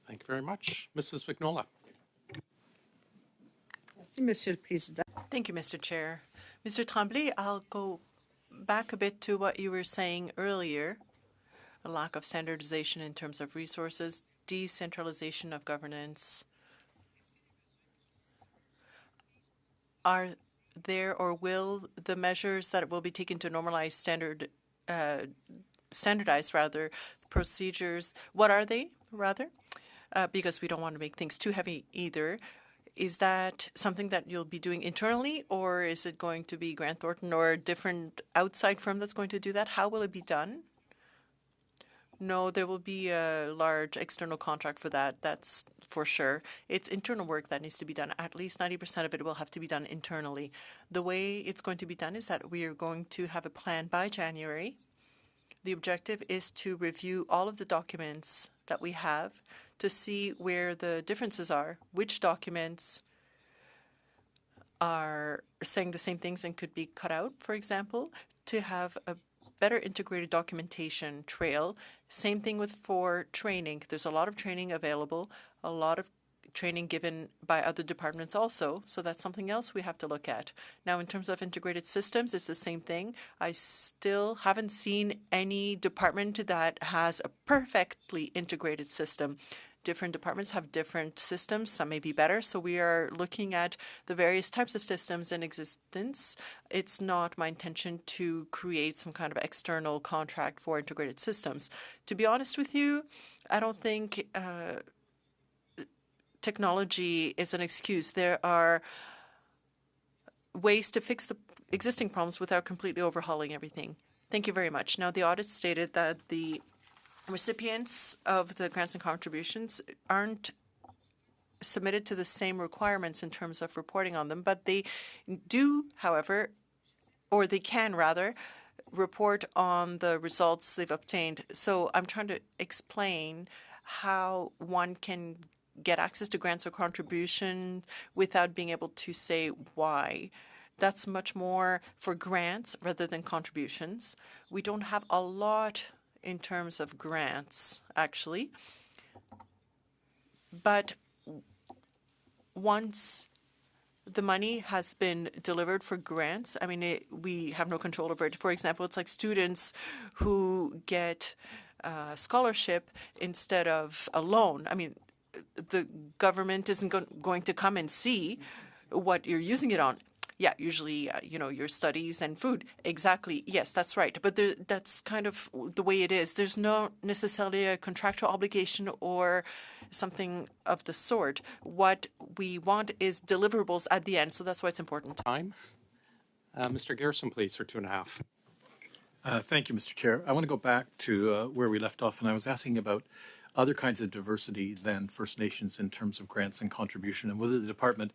Thank you very much. Mrs. Vignola. Thank you, Mr. Chair. Mr. Tremblay, I'll go back a bit to what you were saying earlier, a lack of standardization in terms of resources, decentralization of governance. Are there or will the measures that will be taken to normalize standardize procedures, what are they, rather? Because we don't want to make things too heavy either. Is that something that you'll be doing internally, or is it going to be Grant Thornton or a different outside firm that's going to do that? How will it be done? No, there will be a large external contract for that. That's for sure. It's internal work that needs to be done. At least 90% of it will have to be done internally. The way it's going to be done is that we are going to have a plan by January. The objective is to review all of the documents that we have to see where the differences are, which documents are saying the same things and could be cut out, for example, to have a better integrated documentation trail. Same thing for training. There's a lot of training available, a lot of training given by other departments also. So that's something else we have to look at. Now, in terms of integrated systems, it's the same thing. I still haven't seen any department that has a perfectly integrated system. Different departments have different systems. Some may be better. So we are looking at the various types of systems in existence. It's not my intention to create some kind of external contract for integrated systems. To be honest with you, I don't think technology is an excuse. There are ways to fix the existing problems without completely overhauling everything. Thank you very much. Now, the audit stated that the recipients of the grants and contributions aren't submitted to the same requirements in terms of reporting on them, but they do, however, or they can rather, report on the results they've obtained. So I'm trying to explain how one can get access to grants or contributions without being able to say why. That's much more for grants rather than contributions. We don't have a lot in terms of grants, actually. But once the money has been delivered for grants, I mean, we have no control over it. For example, it's like students who get a scholarship instead of a loan. I mean, the government isn't going to come and see what you're using it on. Yeah, usually, your studies and food. Exactly. Yes, that's right. But that's kind of the way it is. There's no necessarily a contractual obligation or something of the sort. What we want is deliverables at the end. So that's why it's important. Time. Mr. Garrison, please, for 2.5. Thank you, Mr. Chair. I want to go back to where we left off, and I was asking about other kinds of diversity than First Nations in terms of grants and contribution, and whether the department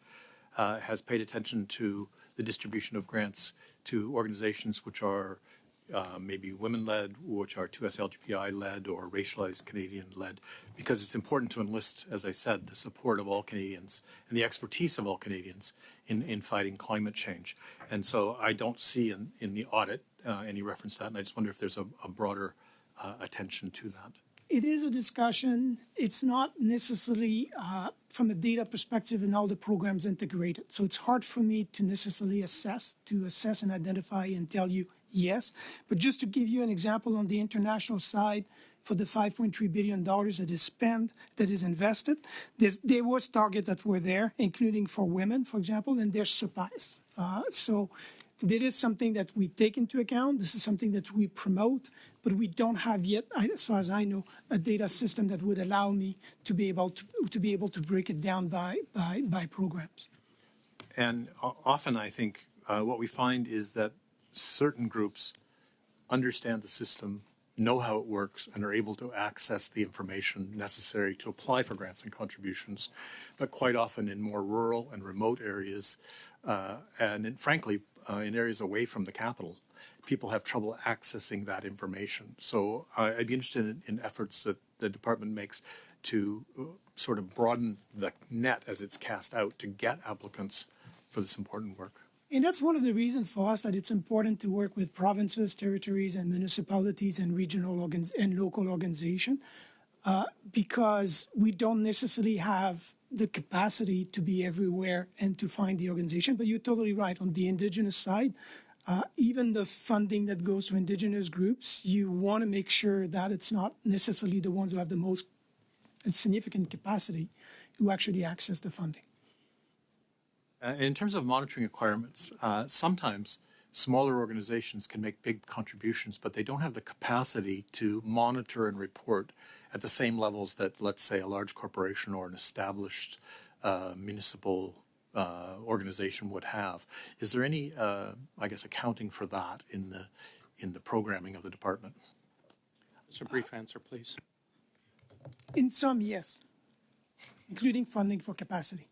has paid attention to the distribution of grants to organizations which are maybe women-led, which are 2SLGPI-led or racialized Canadian-led, because it's important to enlist, as I said, the support of all Canadians and the expertise of all Canadians in fighting climate change. And so I don't see in the audit any reference to that, and I just wonder if there's a broader attention to that. It is a discussion. It's not necessarily from a data perspective and all the programs integrated. So it's hard for me to necessarily assess and identify and tell you yes. But just to give you an example on the international side, for the $5.3 billion that is spent, that is invested, there was targets that were there, including for women, for example, and they're surpassed. So that is something that we take into account. This is something that we promote, but we don't have yet, as far as I know, a data system that would allow me to be able to break it down by programs. And often I think what we find is that certain groups understand the system, know how it works, and are able to access the information necessary to apply for grants and contributions. But quite often in more rural and remote areas, frankly, in areas away from the capital, people have trouble accessing that information. So I'd be interested in efforts that the department makes to sort of broaden the net as it's cast out to get applicants for this important work. And that's one of the reasons for us that it's important to work with provinces, territories, and municipalities and regional and local organizations, because we don't necessarily have the capacity to be everywhere and to find the organization. But you're totally right. On the Indigenous side, even the funding that goes to Indigenous groups, you want to make sure that it's not necessarily the ones who have the most significant capacity who actually access the funding. In terms of monitoring requirements, sometimes smaller organizations can make big contributions, but they don't have the capacity to monitor and report at the same levels that, let's say, a large corporation or an established municipal organization would have. Is there any, accounting for that in the programming of the department? Just a brief answer, please. In some, yes, including funding for capacity.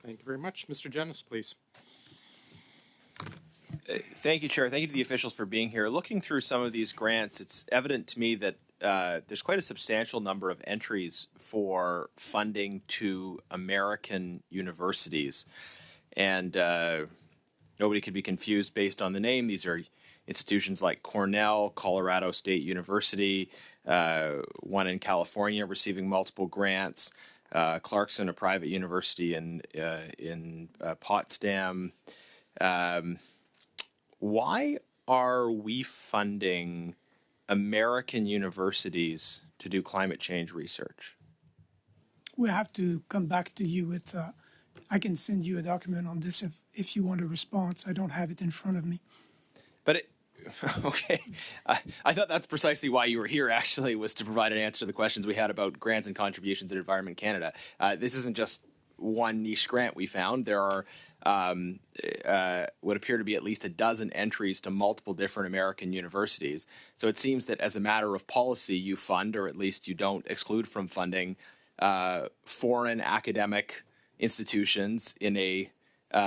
Thank you very much. Mr. Jennings, please. Thank you, Chair. Thank you to the officials for being here. Looking through some of these grants, it's evident to me that there's quite a substantial number of entries for funding to American universities. And nobody could be confused based on the name. These are institutions like Cornell, Colorado State University, one in California receiving multiple grants, Clarkson, a private university in Potsdam. Why are we funding American universities to do climate change research? We have to come back to you with, I can send you a document on this if you want a response. I don't have it in front of me. But okay, I thought that's precisely why you were here, actually, was to provide an answer to the questions we had about grants and contributions at Environment Canada. This isn't just one niche grant we found. There are what appear to be at least a dozen entries to multiple different American universities. So it seems that as a matter of policy, you fund, or at least you don't exclude from funding, foreign academic institutions in a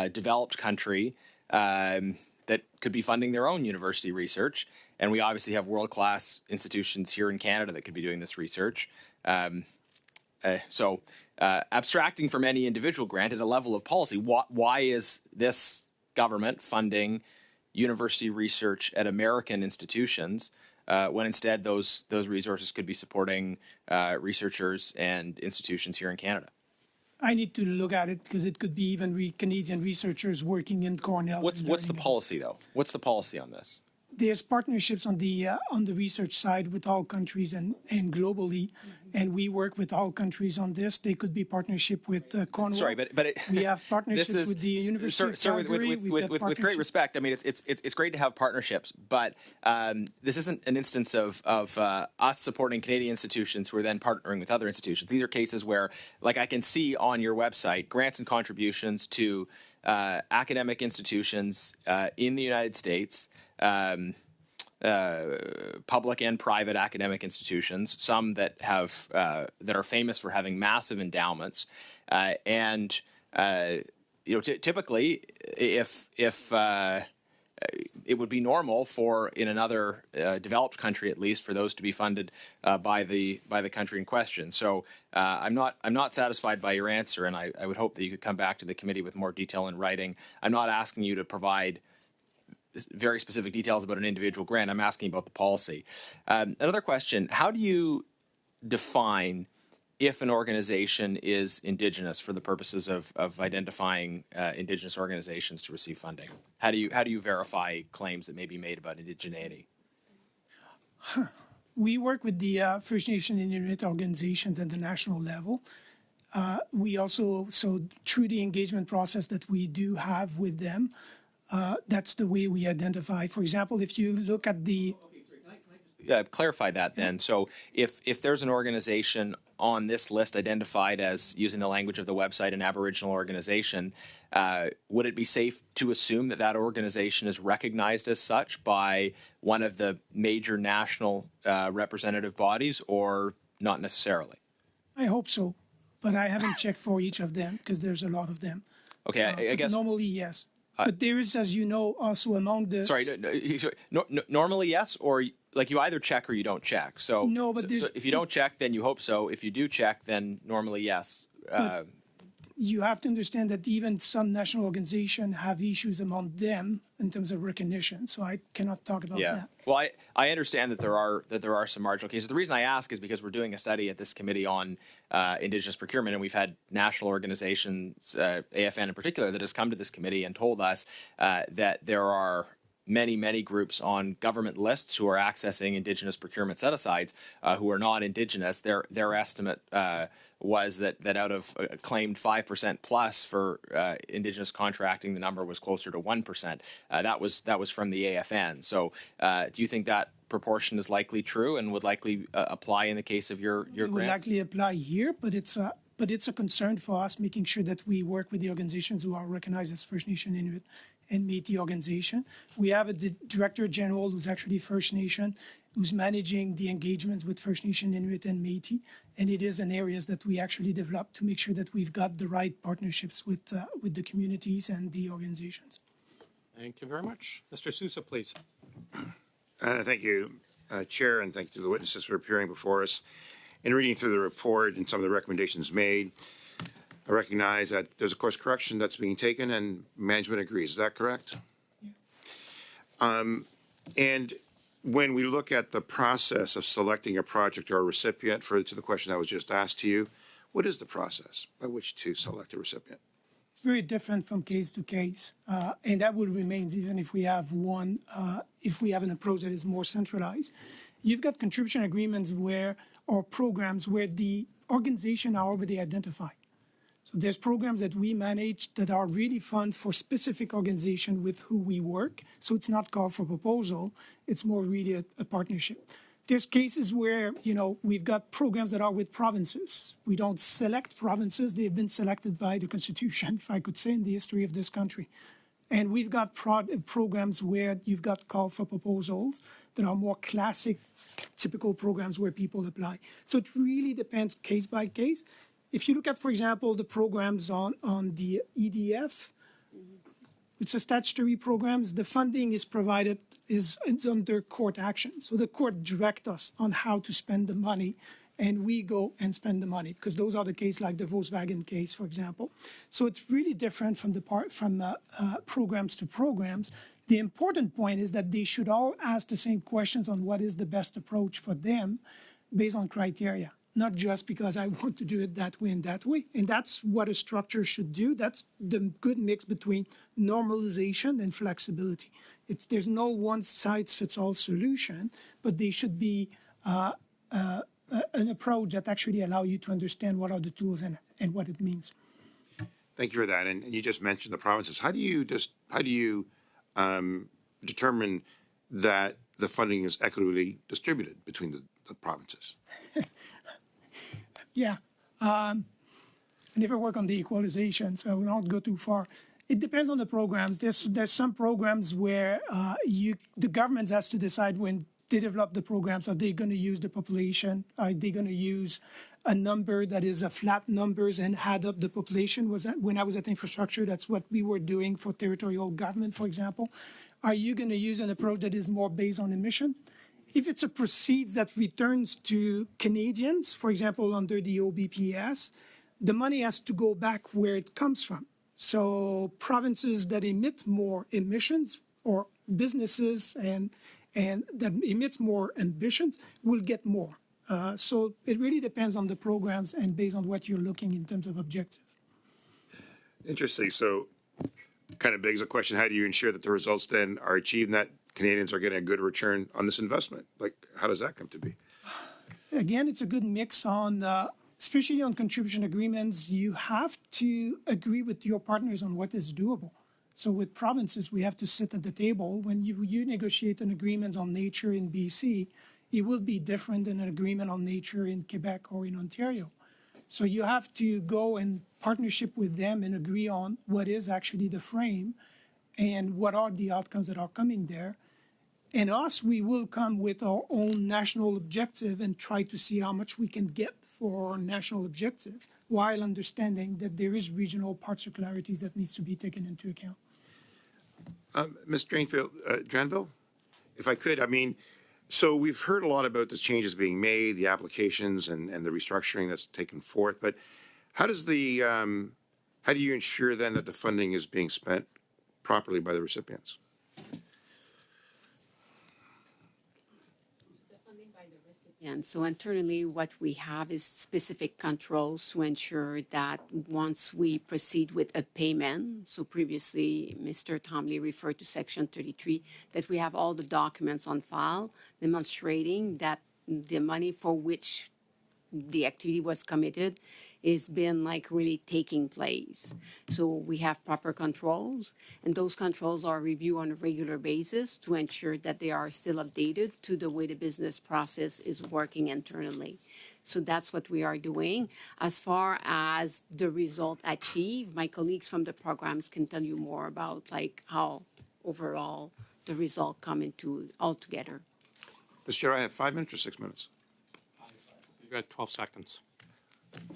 developed country that could be funding their own university research. And we obviously have world-class institutions here in Canada that could be doing this research. So abstracting from any individual grant at a level of policy, why is this government funding university research at American institutions when instead those resources could be supporting researchers and institutions here in Canada? I need to look at it because it could be even Canadian researchers working in Cornell. What's the policy, though? What's the policy on this? There's partnerships on the research side with all countries and globally, and we work with all countries on this. They could be partnership with Cornwall. Sorry, but we have partnerships with the University of Calgary. With great respect, I mean it's great to have partnerships, but this isn't an instance of us supporting Canadian institutions who are then partnering with other institutions. These are cases where, like I can see on your website, grants and contributions to academic institutions in the United States. Public and private academic institutions, some that have that are famous for having massive endowments, typically, if it would be normal for in another developed country, at least, for those to be funded by the country in question. So I'm not satisfied by your answer, and I would hope that you could come back to the committee with more detail in writing. I'm not asking you to provide very specific details about an individual grant. I'm asking about the policy. Another question: how do you define if an organization is Indigenous for the purposes of identifying Indigenous organizations to receive funding? How do you verify claims that may be made about indigeneity? We work with the First Nation and Inuit organizations at the national level. We also, so through the engagement process that we do have with them, that's the way we identify. For example, if you look at the... Clarify that then. So if there's an organization on this list identified as, using the language of the website, an Aboriginal organization, would it be safe to assume that that organization is recognized as such by one of the major national representative bodies, or not necessarily? I hope so, but I haven't checked for each of them because there's a lot of them. Okay, I guess... Normally, yes. But there is, as you know, also among the... Sorry, normally yes, or like you either check or you don't check. So, no, but so if you don't check, then you hope so. If you do check, then normally yes. You have to understand that even some national organizations have issues among them in terms of recognition. So I cannot talk about that. Well, I understand that there are some marginal cases. The reason I ask is because we're doing a study at this committee on Indigenous procurement, and we've had national organizations, AFN in particular, that has come to this committee and told us that there are many groups on government lists who are accessing Indigenous procurement set-asides who are not Indigenous. Their estimate was that out of claimed 5% plus for Indigenous contracting, the number was closer to 1%. That was from the AFN. So do you think that proportion is likely true and would likely apply in the case of your grants? It would likely apply here, but it's a concern for us, making sure that we work with the organizations who are recognized as First Nation, Inuit, and Métis organization. We have a Director General who's actually First Nation, who's managing the engagements with First Nation, Inuit, and Métis. And it is an areas that we actually develop to make sure that we've got the right partnerships with the communities and the organizations. Thank you very much. Mr. Sousa, please. Thank you, Chair, and thank you to the witnesses for appearing before us. In reading through the report and some of the recommendations made, I recognize that there's a course correction that's being taken and management agrees. Is that correct? Yeah. And when we look at the process of selecting a project or a recipient, further to the question that was just asked to you, what is the process by which to select a recipient? It's very different from case to case, and that will remain even if we have one, if we have an approach that is more centralized. You've got contribution agreements or programs where the organization are already identified. So there's programs that we manage that are really fun for specific organization with who we work. So it's not called for proposal. It's more really a partnership. There's cases where, we've got programs that are with provinces. We don't select provinces. They've been selected by the Constitution, if I could say, in the history of this country. And we've got programs where you've got call for proposals that are more classic, typical programs where people apply. So it really depends case by case. If you look at, for example, the programs on the EDF, it's a statutory programs. The funding is provided, it's under court action. So the court direct us on how to spend the money, and we go and spend the money, because those are the cases like the Volkswagen case, for example. So it's really different from programs to programs. The important point is that they should all ask the same questions on what is the best approach for them based on criteria. Not just because I want to do it that way and that way. And that's what a structure should do. That's the good mix between normalization and flexibility. There's no one-size-fits-all solution, but they should be an approach that actually allow you to understand what are the tools and what it means. Thank you for that. And you just mentioned the provinces. How do you determine that the funding is equitably distributed between the provinces? Yeah. I never work on the equalization, so I will not go too far. It depends on the programs. There's some programs where the government has to decide when they develop the programs, are they going to use the population? Are they going to use a number that is a flat numbers and add up the population? When I was at infrastructure, that's what we were doing for territorial government, for example. Are you going to use an approach that is more based on emission? If it's a proceeds that returns to Canadians, for example, under the OBPS, the money has to go back where it comes from. So provinces that emit more emissions or businesses and that emits more ambitions will get more. So it really depends on the programs and based on what you're looking in terms of objective. Interesting. So kind of begs the question, how do you ensure that the results then are achieved and that Canadians are getting a good return on this investment? Like, how does that come to be? Again, it's a good mix on, especially on contribution agreements, you have to agree with your partners on what is doable. So with provinces, we have to sit at the table. When you negotiate an agreement on nature in BC, it will be different than an agreement on nature in Quebec or in Ontario. So you have to go in partnership with them and agree on what is actually the frame and what are the outcomes that are coming there. And us, we will come with our own national objective and try to see how much we can get for our national objective, while understanding that there is regional particularities that needs to be taken into account. Ms. Dranville, if I could, I mean, so we've heard a lot about the changes being made, the applications and the restructuring that's taken forth, but how does how do you ensure then that the funding is being spent properly by the recipients? And so internally, what we have is specific controls to ensure that once we proceed with a payment, so previously Mr. Tomley referred to Section 33, that we have all the documents on file demonstrating that the money for which the activity was committed is been like really taking place. So we have proper controls, and those controls are reviewed on a regular basis to ensure that they are still updated to the way the business process is working internally. So that's what we are doing. As far as the result achieved, my colleagues from the programs can tell you more about like how overall the result come into all together. Mr. Chair, I have 5 minutes or 6 minutes? You've got 12 seconds.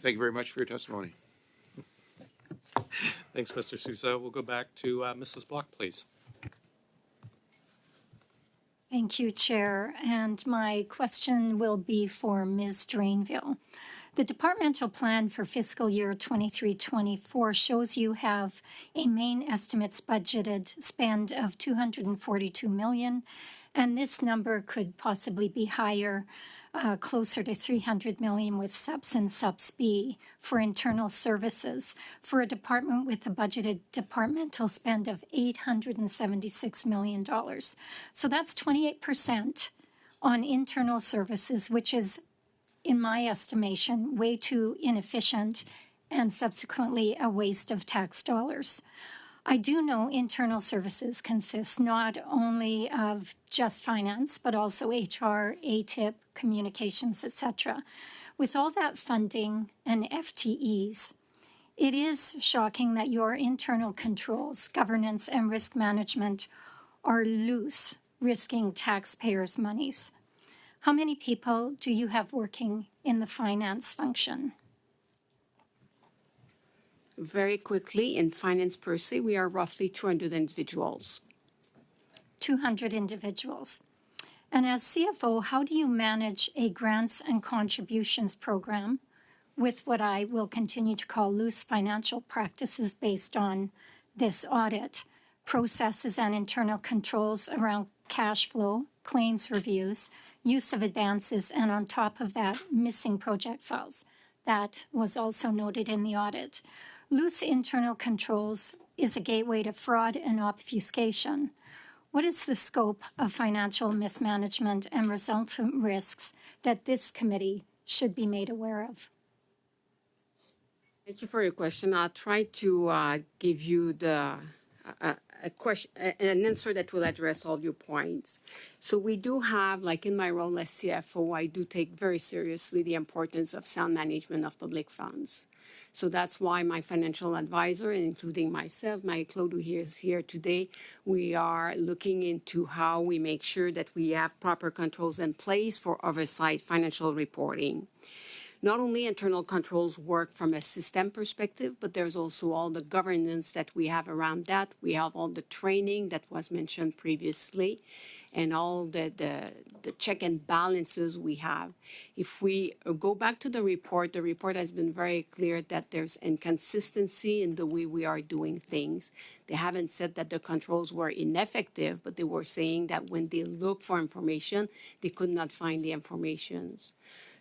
Thank you very much for your testimony. Thanks, Mr. Sousa. We'll go back to Mrs. Block, please. Thank you, Chair. And my question will be for Ms. Drainville. The departmental plan for fiscal year 23-24 shows you have a main estimates budgeted spend of $242 million, and this number could possibly be higher, closer to $300 million with subs and subs B for internal services for a department with a budgeted departmental spend of $876 million. So that's 28% on internal services, which is, in my estimation, way too inefficient and subsequently a waste of tax dollars. I do know internal services consists not only of just finance, but also HR, ATIP, communications, etc. With all that funding and FTEs, it is shocking that your internal controls, governance, and risk management are loose, risking taxpayers' monies. How many people do you have working in the finance function? Very quickly, in finance per se, we are roughly 200 individuals. 200 individuals. And as CFO, how do you manage a grants and contributions program with what I will continue to call loose financial practices based on this audit, processes and internal controls around cash flow, claims reviews, use of advances, and on top of that, missing project files? That was also noted in the audit. Loose internal controls is a gateway to fraud and obfuscation. What is the scope of financial mismanagement and resultant risks that this committee should be made aware of? Thank you for your question. I'll try to give you a question, an answer that will address all your points. So we do have, like in my role as CFO, I do take very seriously the importance of sound management of public funds. So that's why my financial advisor, including myself, Claude, who is here today, we are looking into how we make sure that we have proper controls in place for oversight financial reporting. Not only internal controls work from a system perspective, but there's also all the governance that we have around that. We have all the training that was mentioned previously. and all the check and balances we have. If we go back to the report has been very clear that there's inconsistency in the way we are doing things. They haven't said that the controls were ineffective, but they were saying that when they look for information, they could not find the informations.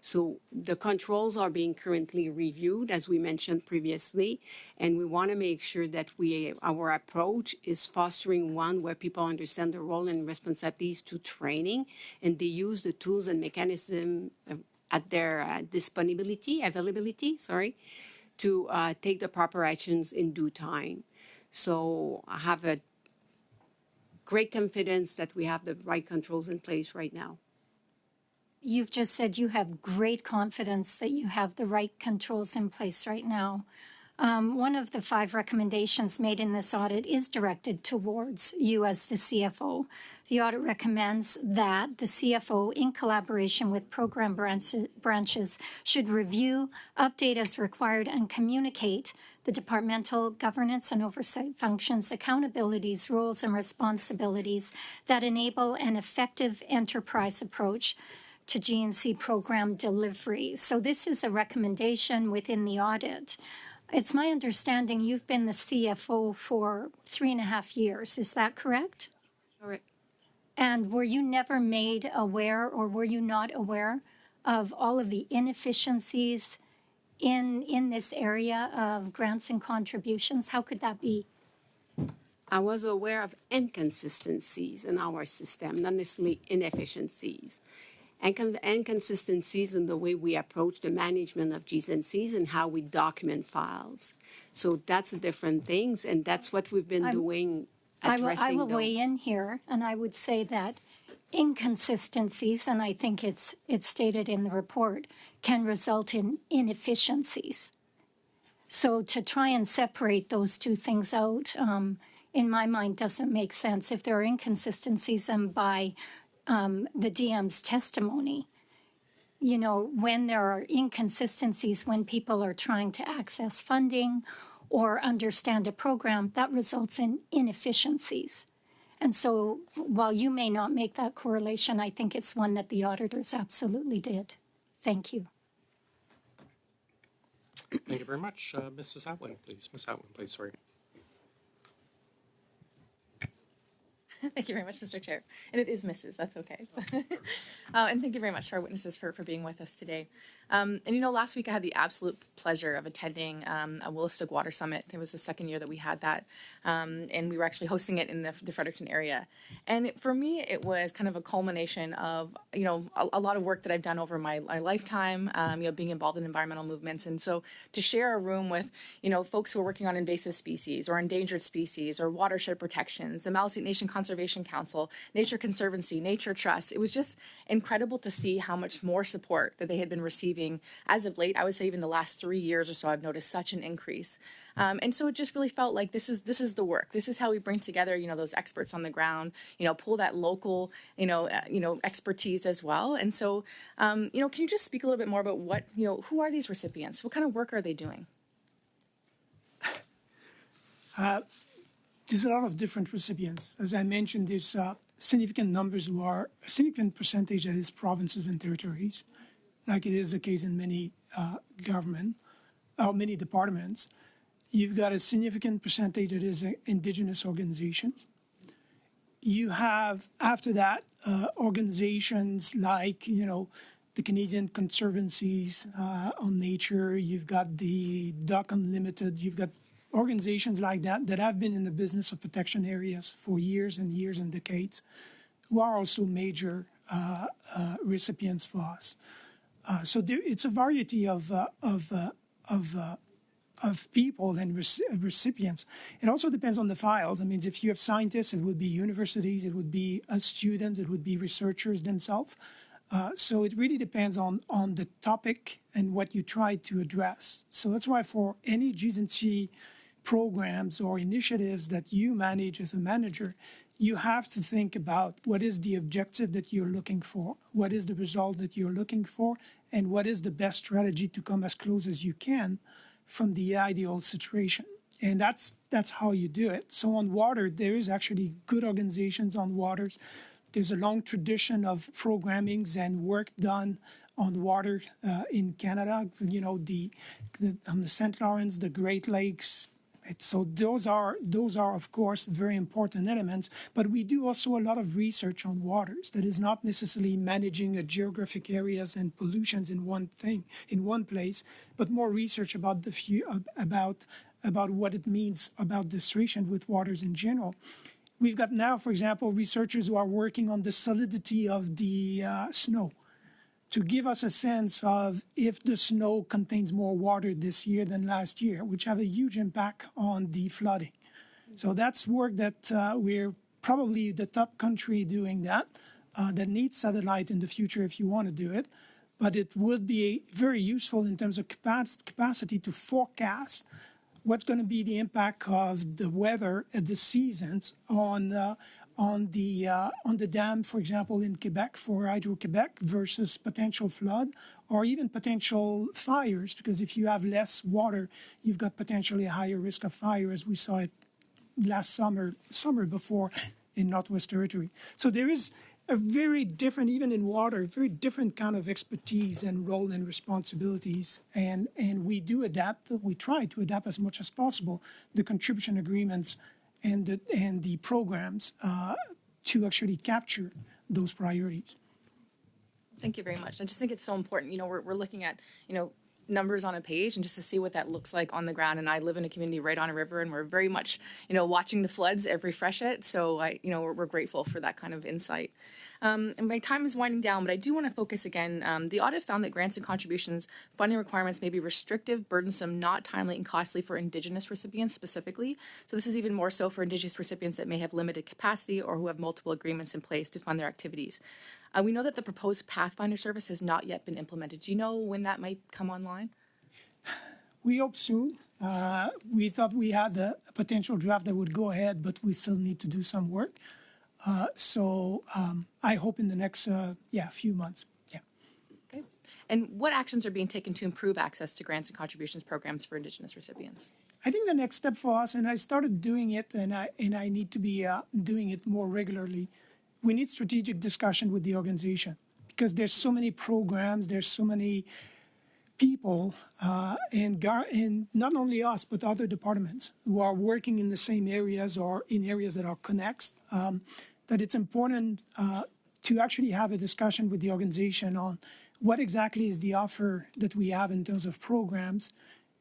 So the controls are being currently reviewed, as we mentioned previously, and we want to make sure that our approach is fostering one where people understand the role and responsibilities to training, and they use the tools and mechanism at their availability, to take the proper actions in due time. So I have a great confidence that we have the right controls in place right now. You've just said you have great confidence that you have the right controls in place right now. One of the 5 recommendations made in this audit is directed towards you as the CFO. The audit recommends that the CFO, in collaboration with program branches, should review, update as required, and communicate the departmental governance and oversight functions, accountabilities, roles, and responsibilities that enable an effective enterprise approach to GNC program delivery. So this is a recommendation within the audit. It's my understanding you've been the CFO for 3.5 years. Is that correct? Correct. And were you never made aware, or were you not aware of all of the inefficiencies in this area of grants and contributions? How could that be? I was aware of inconsistencies in our system, not necessarily inefficiencies. Inconsistencies in the way we approach the management of GNCs and how we document files. So that's different things, and that's what we've been doing, addressing I will those. weigh in here, and I would say that inconsistencies, and I think it's stated in the report, can result in inefficiencies. So to try and separate those two things out, in my mind, doesn't make sense. If there are inconsistencies, and by the DM's testimony, when there are inconsistencies, when people are trying to access funding or understand a program, that results in inefficiencies. And so while you may not make that correlation, I think it's one that the auditors absolutely did. Thank you. Thank you very much. Mrs. Atwin, please. Ms. Atwin, please, sorry. Thank you very much, Mr. Chair. And it is Mrs., that's okay. And thank you very much to our witnesses for being with us today. And last week I had the absolute pleasure of attending a Willistic Water Summit. It was the second year that we had that. And we were actually hosting it in the Fredericton area. And for me, it was kind of a culmination of, a lot of work that I've done over my lifetime, being involved in environmental movements. And so to share a room with, folks who are working on invasive species or endangered species or watershed protections, the Maliseet Nation Conservation Council, Nature Conservancy, Nature Trust, it was just incredible to see how much more support that they had been receiving as of late. I would say even the last 3 years or so, I've noticed such an increase. And so it just really felt like this is the work. This is how we bring together, those experts on the ground, pull that local, expertise as well. And so, can you just speak a little bit more about what, who are these recipients? What kind of work are they doing? There's a lot of different recipients. As I mentioned, there's significant numbers a significant percentage that is provinces and territories, like it is the case in many many departments. You've got a significant percentage that is Indigenous organizations. You have, after that, organizations like, the Canadian Conservancies on Nature. You've got the Duck Unlimited. You've got organizations like that have been in the business of protection areas for years and years and decades, who are also major recipients for us. So it's a variety of people and recipients. It also depends on the files. I mean, if you have scientists, it would be universities, it would be students, it would be researchers themselves. So it really depends on the topic and what you try to address. So that's why for any GNC programs or initiatives that you manage as a manager, you have to think about what is the objective that you're looking for, what is the result that you're looking for, and what is the best strategy to come as close as you can from the ideal situation. And that's how you do it. So on water, there is actually good organizations on waters There's a long tradition of programmings and work done on water in Canada. You know, on the St. Lawrence, the Great Lakes. So those are of course very important elements. But we do also a lot of research on waters that is not necessarily managing geographic areas and pollutions in one place, but more research about about what it means about distillation with waters in general. We've got now, for example, researchers who are working on the solidity of the snow to give us a sense of if the snow contains more water this year than last year, which have a huge impact on the flooding. So that's work that we're probably the top country doing that needs satellite in the future if you want to do it. But it would be very useful in terms of capacity to forecast what's going to be the impact of the weather at the seasons on the dam, for example, in Quebec for Hydro-Quebec versus potential flood or even potential fires, because if you have less water, you've got potentially a higher risk of fire, as we saw it last summer before in Northwest Territory. So there is a very different, even in water, very different kind of expertise and role and responsibilities. And we do adapt, we try to adapt as much as possible the contribution agreements and the programs to actually capture those priorities. Thank you very much. I just think it's so important. You know, we're looking at, you know, numbers on a page and just to see what that looks like on the ground. And I live in a community right on a river, and we're very much, you know, watching the floods every freshet. So we're grateful for that kind of insight. And my time is winding down, but I do want to focus again. The audit found that grants and contributions funding requirements may be restrictive, burdensome, not timely, and costly for Indigenous recipients specifically. So this is even more so for Indigenous recipients that may have limited capacity or who have multiple agreements in place to fund their activities. We know that the proposed Pathfinder service has not yet been implemented. Do you know when that might come online? We hope soon. We thought we had a potential draft that would go ahead, but we still need to do some work. So I hope in the next few months. Yeah. Okay. And what actions are being taken to improve access to grants and contributions programs for Indigenous recipients? I think the next step for us, and I started doing it, and I need to be doing it more regularly. We need strategic discussion with the organization because there's so many programs, there's so many people, and not only us, but other departments who are working in the same areas or in areas that are connected, that it's important to actually have a discussion with the organization on what exactly is the offer that we have in terms of programs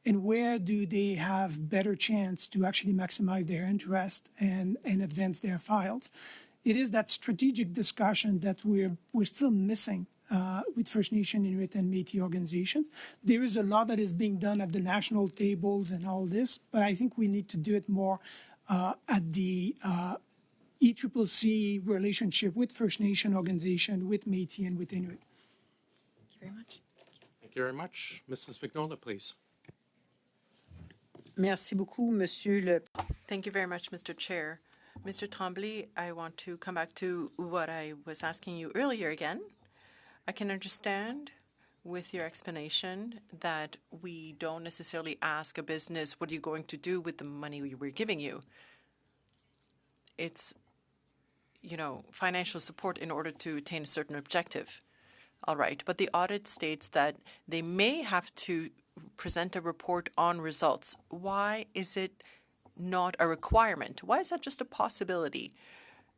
and where do they have better chance to actually maximize their interest and advance their files. It is that strategic discussion that we're still missing with First Nation, Inuit, and Métis organizations. There is a lot that is being done at the national tables and all this, but I think we need to do it more at the ECCC relationship with First Nation organization, with Métis, and with Inuit. Thank you very much. Thank you very much. Mrs. Vignola, please. Merci beaucoup, Monsieur le. Thank you very much, Mr. Chair. Mr. Tremblay, I want to come back to what I was asking you earlier again. I can understand with your explanation that we don't necessarily ask a business, what are you going to do with the money we're giving you? It's, financial support in order to attain a certain objective. All right, but the audit states that they may have to present a report on results. Why is it not a requirement? Why is that just a possibility?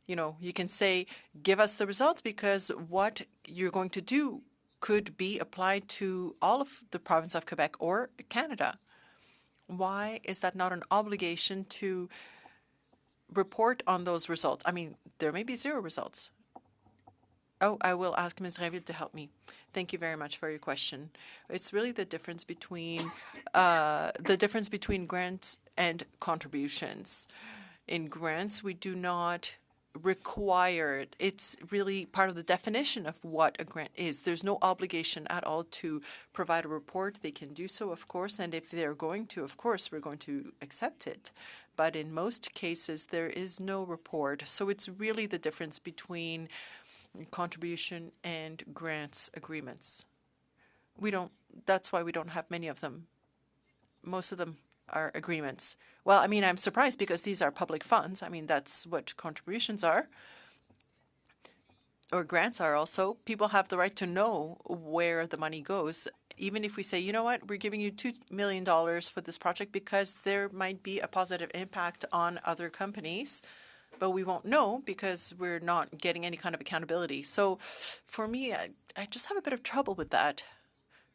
You can say, give us the results because what you're going to do could be applied to all of the province of Quebec or Canada. Why is that not an obligation to report on those results? I mean, there may be zero results. Oh, I will ask Ms. Drainville to help me. Thank you very much for your question. It's really the difference between grants and contributions. In grants, we do not require it. It's really part of the definition of what a grant is. There's no obligation at all to provide a report. They can do so, of course, and if they're going to, of course, we're going to accept it. But in most cases, there is no report. So it's really the difference between contribution and grants agreements. That's why we don't have many of them. Most of them are agreements. Well, I mean, I'm surprised because these are public funds. I mean, that's what contributions are. or grants are also, people have the right to know where the money goes. Even if we say, you know what, we're giving you $2 million for this project because there might be a positive impact on other companies, but we won't know because we're not getting any kind of accountability. So for me, I just have a bit of trouble with that,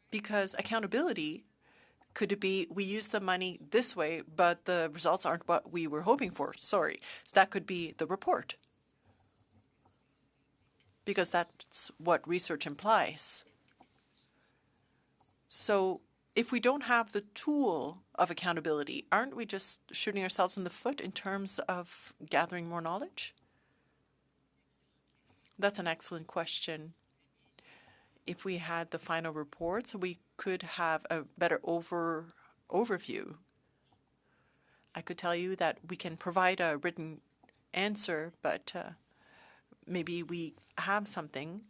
because accountability could be we use the money this way, but the results aren't what we were hoping for. Sorry. So that could be the report, because that's what research implies. So if we don't have the tool of accountability, aren't we just shooting ourselves in the foot in terms of gathering more knowledge? That's an excellent question. If we had the final reports, we could have a better overview. I could tell you that we can provide a written answer, but maybe we have something.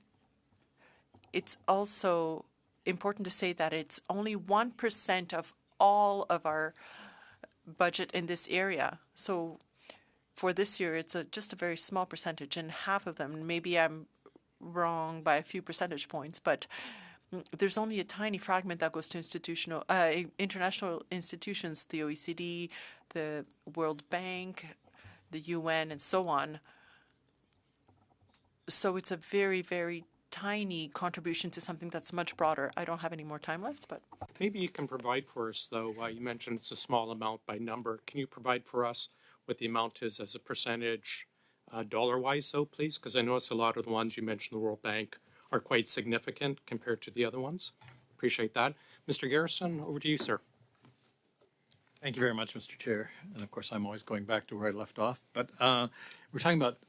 It's also important to say that it's only 1% of all of our budget in this area. So for this year, it's just a very small percentage, and half of them, maybe I'm wrong by a few percentage points, but there's only a tiny fragment that goes to international institutions, the OECD, the World Bank, the UN, and so on. So it's a very, very tiny contribution to something that's much broader. I don't have any more time left, but Maybe you can provide for us, though, you mentioned it's a small amount by number. Can you provide for us what the amount is as a percentage dollar-wise, though, please? Because I notice a lot of the ones you mentioned, the World Bank, are quite significant compared to the other ones. Appreciate that. Mr. Garrison, over to you, sir. Thank you very much, Mr. Chair. And of course, I'm always going back to where I left off. But we're talking about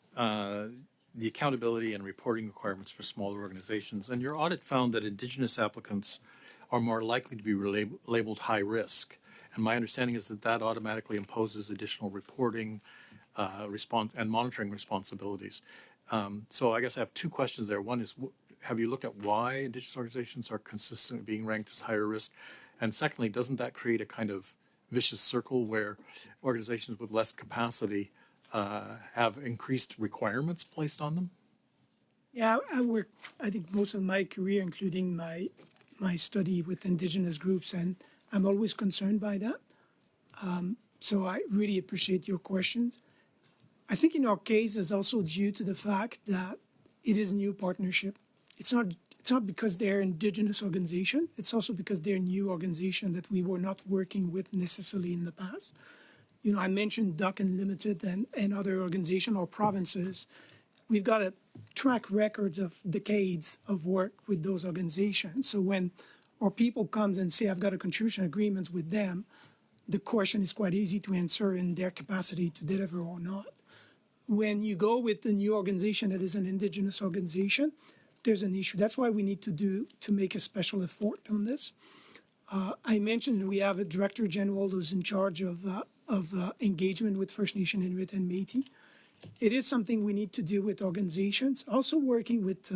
the accountability and reporting requirements for smaller organizations. And your audit found that Indigenous applicants are more likely to be labeled high risk. And my understanding is that that automatically imposes additional reporting and monitoring responsibilities. So I guess I have two questions there. One is, have you looked at why Indigenous organizations are consistently being ranked as higher risk? And secondly, doesn't that create a kind of vicious circle where organizations with less capacity have increased requirements placed on them? Yeah, I think most of my career, including my study with Indigenous groups, and I'm always concerned by that. So I really appreciate your questions. I think in our case, it's also due to the fact that it is a new partnership. It's not because they're Indigenous organization. It's also because they're a new organization that we were not working with necessarily in the past. You know, I mentioned Duck Unlimited and other organizations or provinces. We've got a track record of decades of work with those organizations. So when our people comes and say, I've got a contribution agreement with them, the question is quite easy to answer in their capacity to deliver or not. When you go with a new organization that is an Indigenous organization, there's an issue. That's why we need to make a special effort on this. I mentioned we have a Director General who's in charge of engagement with First Nation, Inuit, and Métis. It is something we need to do with organizations, also working with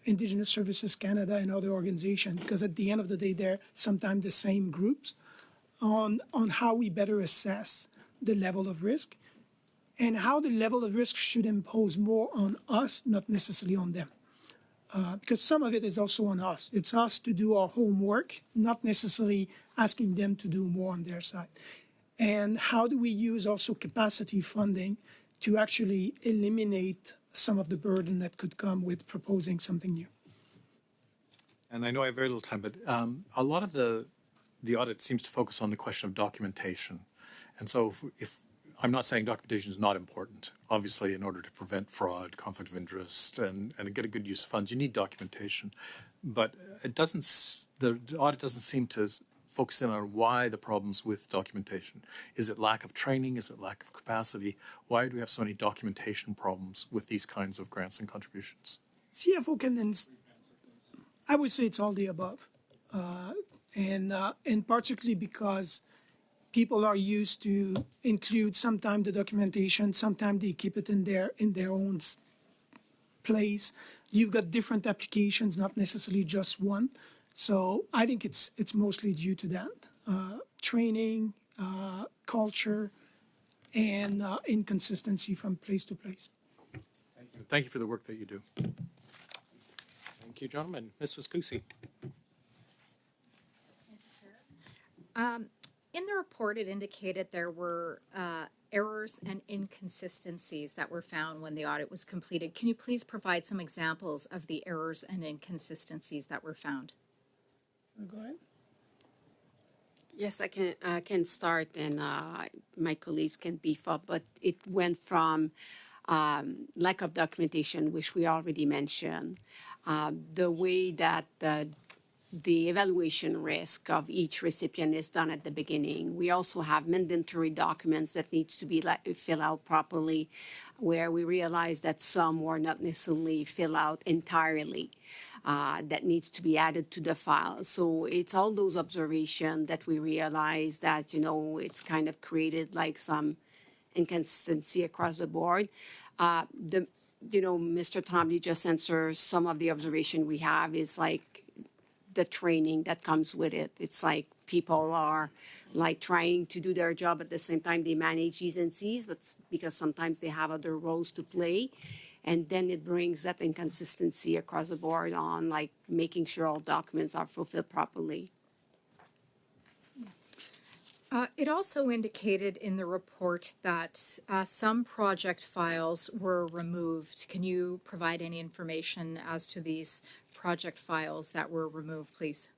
Indigenous Services Canada and other organizations, because at the end of the day, they're sometimes the same groups, on how we better assess the level of risk and how the level of risk should impose more on us, not necessarily on them. Because some of it is also on us. It's us to do our homework, not necessarily asking them to do more on their side. And how do we use also capacity funding to actually eliminate some of the burden that could come with proposing something new? And I know I have very little time, but a lot of the audit seems to focus on the question of documentation. And so if I'm not saying documentation is not important. Obviously, in order to prevent fraud, conflict of interest, and get a good use of funds, you need documentation. But it doesn't. The audit doesn't seem to focus in on why the problems with documentation. Is it lack of training? Is it lack of capacity? Why do we have so many documentation problems with these kinds of grants and contributions? CFO can, I would say it's all the above, and particularly because people are used to include sometimes the documentation, sometimes they keep it in their own place. You've got different applications, not necessarily just one. So I think it's mostly due to that. Training, culture, and inconsistency from place to place. Thank you. thank you for the work that you do. Thank you, gentlemen. Mrs. Kusi. In the report, it indicated there were errors and inconsistencies that were found when the audit was completed. Can you please provide some examples of the errors and inconsistencies that were found? Go ahead. Yes, I can start, and my colleagues can beef up. But it went from lack of documentation, which we already mentioned, the way that the evaluation risk of each recipient is done at the beginning. We also have mandatory documents that needs to be filled out properly, where we realize that some were not necessarily filled out entirely. That needs to be added to the file. So it's all those observations that we realize that, it's kind of created like some inconsistency across the board. Mr. Trombley just answered some of the observation we have is like the training that comes with it. It's like people are like trying to do their job at the same time they manage E's and C's, but because sometimes they have other roles to play. And then it brings that inconsistency across the board on like making sure all documents are fulfilled properly. It also indicated in the report that some project files were removed. Can you provide any information as to these project files that were removed, please?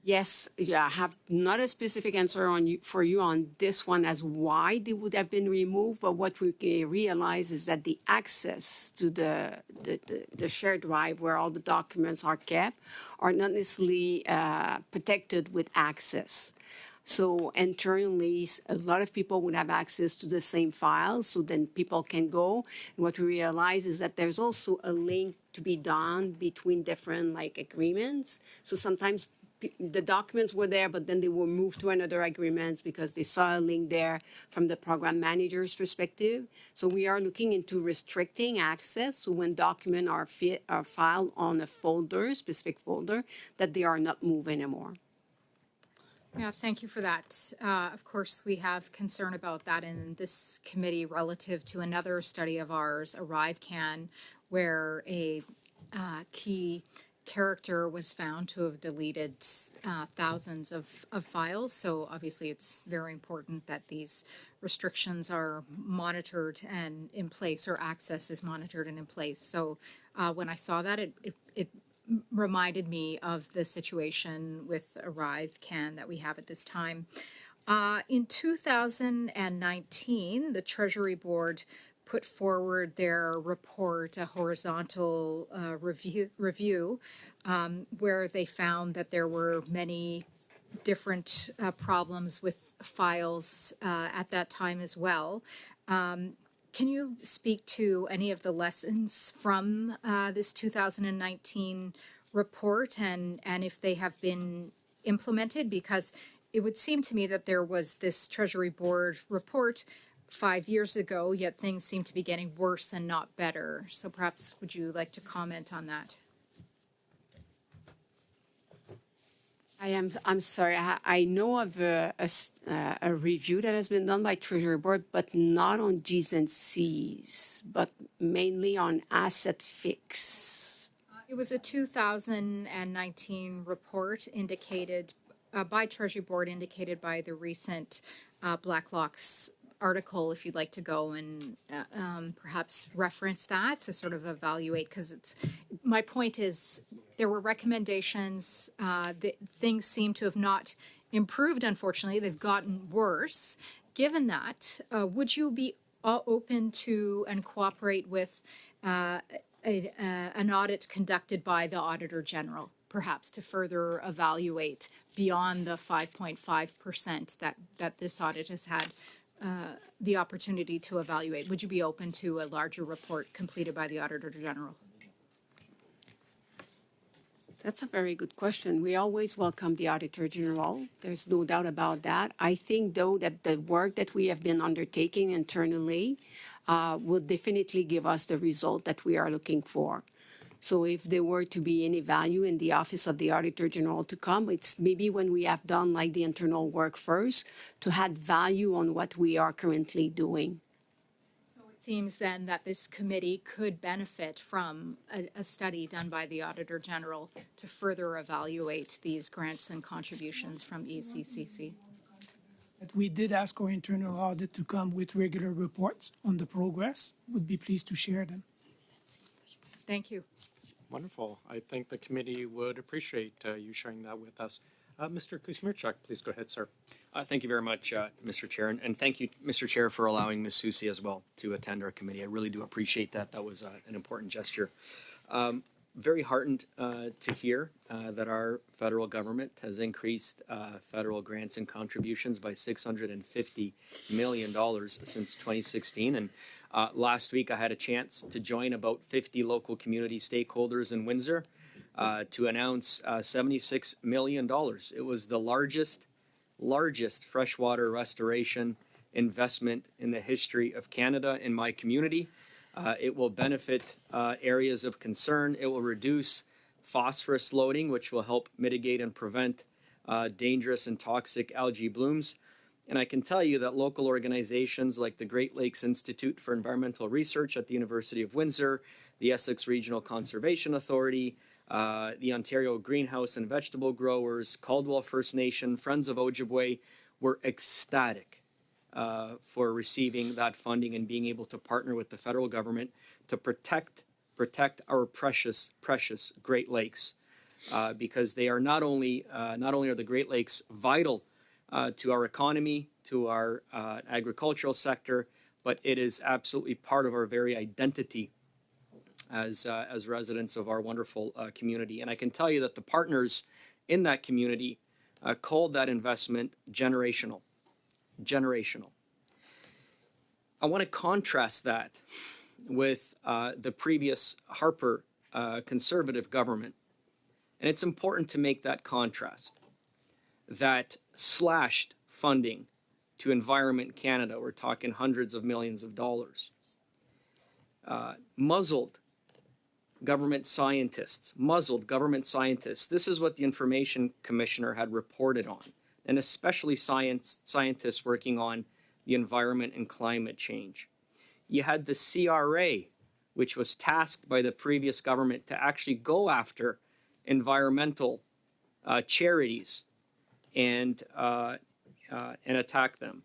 Yes, I have not a specific answer for you on this one as why they would have been removed, but what we realize is that the access to the shared drive where all the documents are kept are not necessarily protected with access. So internally, a lot of people would have access to the same files, so then people can go. And what we realize is that there's also a link to be done between different agreements. So sometimes the documents were there, but then they were moved to another agreement because they saw a link there from the program manager's perspective. So we are looking into restricting access. So when documents are filed on a folder, specific folder, that they are not moved anymore. Yeah, thank you for that. Of course, we have concern about that in this committee relative to another study of ours, ArriveCAN, where a key character was found to have deleted thousands of files. So obviously it's very important that these restrictions are monitored and in place, or access is monitored and in place. So when I saw that, it reminded me of the situation with ArriveCAN that we have at this time. In 2019, the Treasury Board put forward their report, a horizontal review, where they found that there were many different problems with files at that time as well. Can you speak to any of the lessons from this 2019 report and if they have been implemented? Because it would seem to me that there was this Treasury Board report 5 years ago, yet things seem to be getting worse and not better. So perhaps would you like to comment on that? I'm sorry. I know of a review that has been done by Treasury Board, but not on G's and C's, but mainly on asset fix. It was a 2019 report indicated by Treasury Board, indicated by the recent Blacklock's article, if you'd like to go and perhaps reference that to sort of evaluate, because my point is there were recommendations. Things seem to have not improved, unfortunately. They've gotten worse. Given that, would you be open to and cooperate with an audit conducted by the Auditor General, perhaps to further evaluate beyond the 5.5% that this audit has had the opportunity to evaluate? Would you be open to a larger report completed by the Auditor General? That's a very good question. We always welcome the Auditor General. There's no doubt about that. I think, though, that the work that we have been undertaking internally will definitely give us the result that we are looking for. So if there were to be any value in the Office of the Auditor General to come, it's maybe when we have done like the internal work first to add value on what we are currently doing. So it seems then that this committee could benefit from a study done by the Auditor General to further evaluate these grants and contributions from ECCC. But we did ask our internal audit to come with regular reports on the progress. Would be pleased to share them. Thank you. Wonderful. I think the committee would appreciate you sharing that with us. Mr. Kuzmirchuk, please go ahead, sir. Thank you very much, Mr. Chair, and thank you, Mr. Chair, for allowing Ms. Susi as well to attend our committee. I really do appreciate that. That was an important gesture. Very heartened to hear that our federal government has increased federal grants and contributions by $650 million since 2016. And last week I had a chance to join about 50 local community stakeholders in Windsor to announce $76 million. It was the largest freshwater restoration investment in the history of Canada in my community. It will benefit areas of concern. It will reduce phosphorus loading, which will help mitigate and prevent dangerous and toxic algae blooms. And I can tell you that local organizations like the Great Lakes Institute for Environmental Research at the University of Windsor, the Essex Regional Conservation Authority, the Ontario Greenhouse and Vegetable Growers, Caldwell First Nation, Friends of Ojibwe were ecstatic for receiving that funding and being able to partner with the federal government to protect our precious Great Lakes, because they are not only are the Great Lakes vital to our economy, to our agricultural sector, but it is absolutely part of our very identity as residents of our wonderful community. And I can tell you that the partners in that community called that investment generational. I want to contrast that with the previous Harper Conservative government. And it's important to make that contrast. That slashed funding to Environment Canada, we're talking hundreds of millions of dollars, muzzled government scientists. This is what the Information Commissioner had reported on, and especially scientists working on the environment and climate change. You had the CRA, which was tasked by the previous government to actually go after environmental charities and attack them.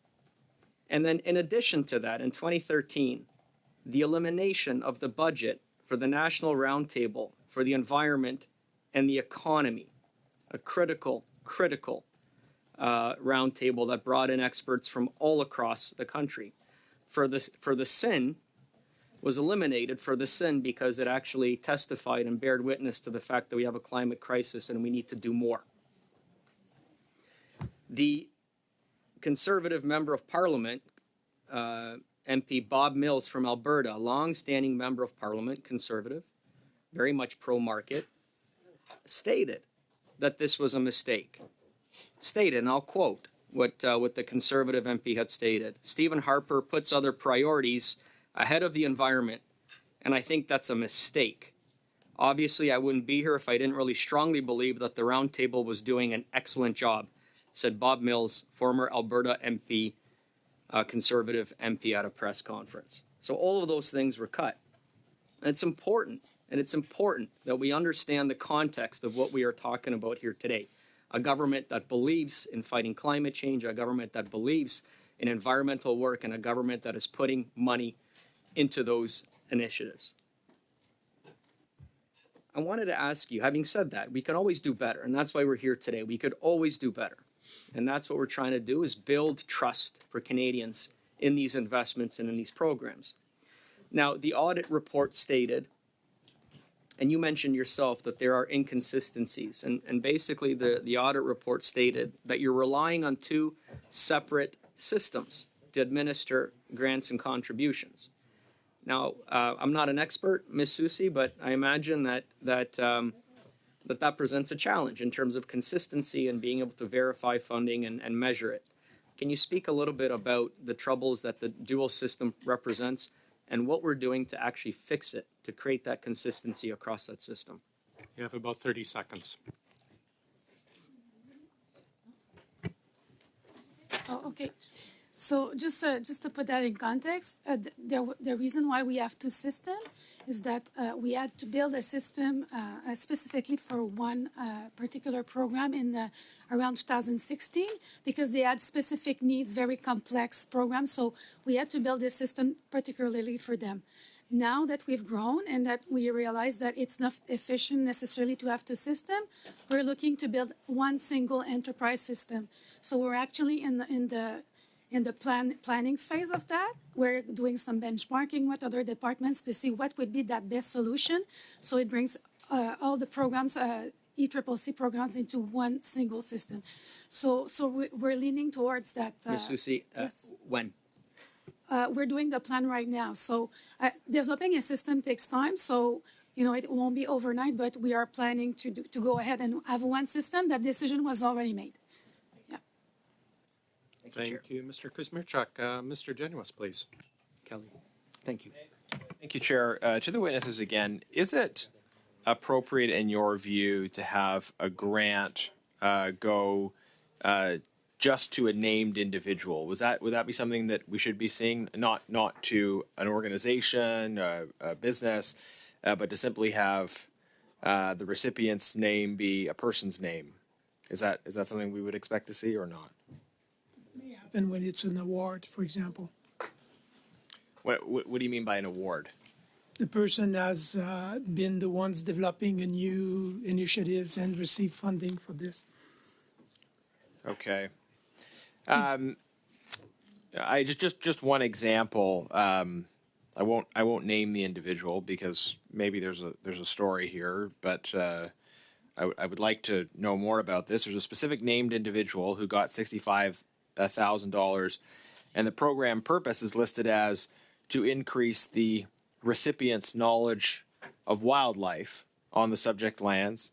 And then in addition to that, in 2013, the elimination of the budget for the National Roundtable for the Environment and the Economy, a critical roundtable that brought in experts from all across the country. For the sin was eliminated for the sin because it actually testified and bared witness to the fact that we have a climate crisis and we need to do more. The Conservative Member of Parliament, MP Bob Mills from Alberta, a long-standing Member of Parliament, Conservative, very much pro-market, stated that this was a mistake. Stated, and I'll quote what the Conservative MP had stated, Stephen Harper puts other priorities ahead of the environment, and I think that's a mistake. Obviously, I wouldn't be here if I didn't really strongly believe that the Roundtable was doing an excellent job, said Bob Mills, former Alberta MP, Conservative MP at a press conference. So all of those things were cut. And it's important that we understand the context of what we are talking about here today. A government that believes in fighting climate change, a government that believes in environmental work, and a government that is putting money into those initiatives. I wanted to ask you, having said that, we can always do better, and that's why we're here today. We could always do better. And that's what we're trying to do, is build trust for Canadians in these investments and in these programs. Now, the audit report stated, and you mentioned yourself, that there are inconsistencies. And basically, the audit report stated that you're relying on two separate systems to administer grants and contributions. Now, I'm not an expert, Ms. Susi, but I imagine that presents a challenge in terms of consistency and being able to verify funding and measure it. Can you speak a little bit about the troubles that the dual system represents and what we're doing to actually fix it, to create that consistency across that system? You have about 30 seconds. Oh, okay. So just to put that in context, the reason why we have two systems is that we had to build a system specifically for one particular program in around 2016 because they had specific needs, very complex programs. So we had to build a system particularly for them. Now that we've grown and that we realize that it's not efficient necessarily to have two systems, we're looking to build one single enterprise system. So we're actually in the planning phase of that. We're doing some benchmarking with other departments to see what would be that best solution. So it brings all the programs, ECCC programs, into one single system. So we're leaning towards that. Ms. Soucy, yes. when? We're doing the plan right now. So developing a system takes time. So it won't be overnight, but we are planning to go ahead and have one system. That decision was already made. Thank you, Mr. Kuzmirchuk. Mr. Genuis, please. Kelly. Thank you. Thank you, Chair. To the witnesses again, is it appropriate in your view to have a grant go just to a named individual? Would that be something that we should be seeing, not to an organization, a business, but to simply have the recipient's name be a person's name? Is that something we would expect to see or not? And when it's an award, for example, What do you mean by an award? the person has been the ones developing a new initiatives and received funding for this. Okay. I just one example. I won't name the individual because maybe there's a story here, but I would like to know more about this. There's a specific named individual who got $65,000, and the program purpose is listed as to increase the recipient's knowledge of wildlife on the subject lands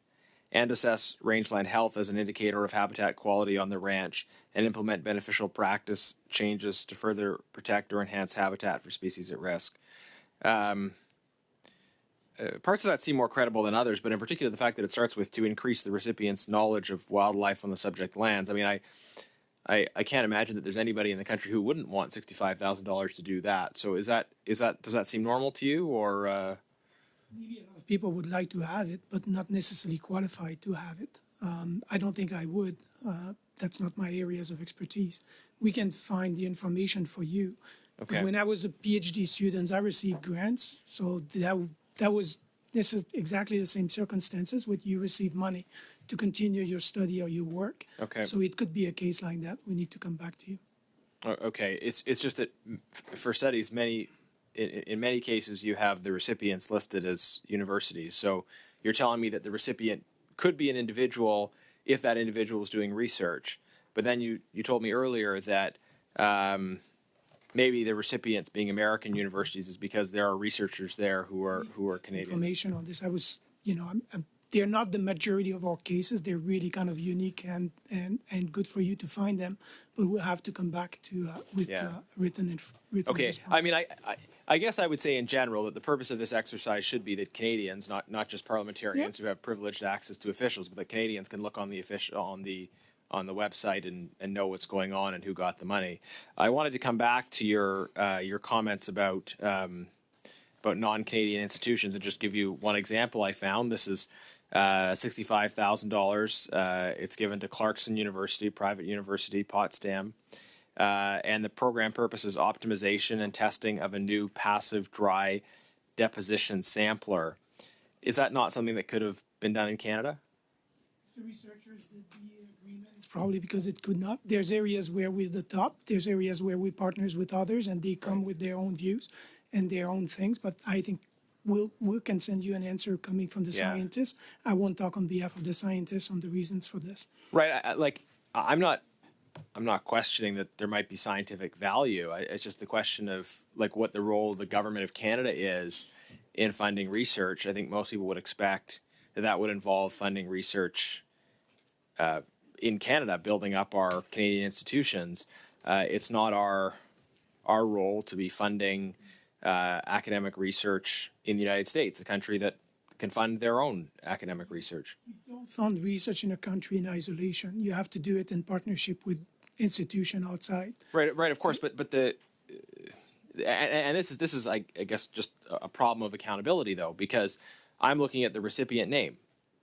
and assess rangeland health as an indicator of habitat quality on the ranch and implement beneficial practice changes to further protect or enhance habitat for species at risk. Parts of that seem more credible than others, but in particular the fact that it starts with to increase the recipient's knowledge of wildlife on the subject lands. I mean, I can't imagine that there's anybody in the country who wouldn't want $65,000 to do that. So does that seem normal to you, or? Maybe a lot of people would like to have it, but not necessarily qualified to have it. I don't think I would. That's not my areas of expertise. We can find the information for you. Okay. When I was a PhD student, I received grants, so this is exactly the same circumstances where you receive money to continue your study or your work. Okay. So it could be a case like that. We need to come back to you. Okay, it's just that for studies, in many cases you have the recipients listed as universities. So you're telling me that the recipient could be an individual if that individual is doing research. But then you told me earlier that maybe the recipients being American universities is because there are researchers there who are Canadian. Information on this. They're not the majority of our cases. They're really kind of unique and good for you to find them. But we'll have to come back to written Okay, response. I mean, I guess I would say in general that the purpose of this exercise should be that Canadians, not just parliamentarians who have privileged access to officials, but that Canadians can look on the website and know what's going on and who got the money. I wanted to come back to your comments about non-Canadian institutions and just give you one example I found. This is $65,000. It's given to Clarkson University, private university, Potsdam. And the program purpose is optimization and testing of a new passive dry deposition sampler. Is that not something that could have been done in Canada? The researchers did the agreement. It's probably because it could not. There's areas where we're the top. There's areas where we partners with others and they come with their own views and their own things. But I think we can send you an answer coming from the scientists. I won't talk on behalf of the scientists on the reasons for this. Right. I'm not questioning that there might be scientific value. It's just the question of what the role of the government of Canada is in funding research. I think most people would expect that would involve funding research in Canada, building up our Canadian institutions. It's not our role to be funding academic research in the United States, a country that can fund their own academic research. You don't fund research in a country in isolation. You have to do it in partnership with institution outside. Right, of course, but the and this is I guess just a problem of accountability though, because I'm looking at the recipient name,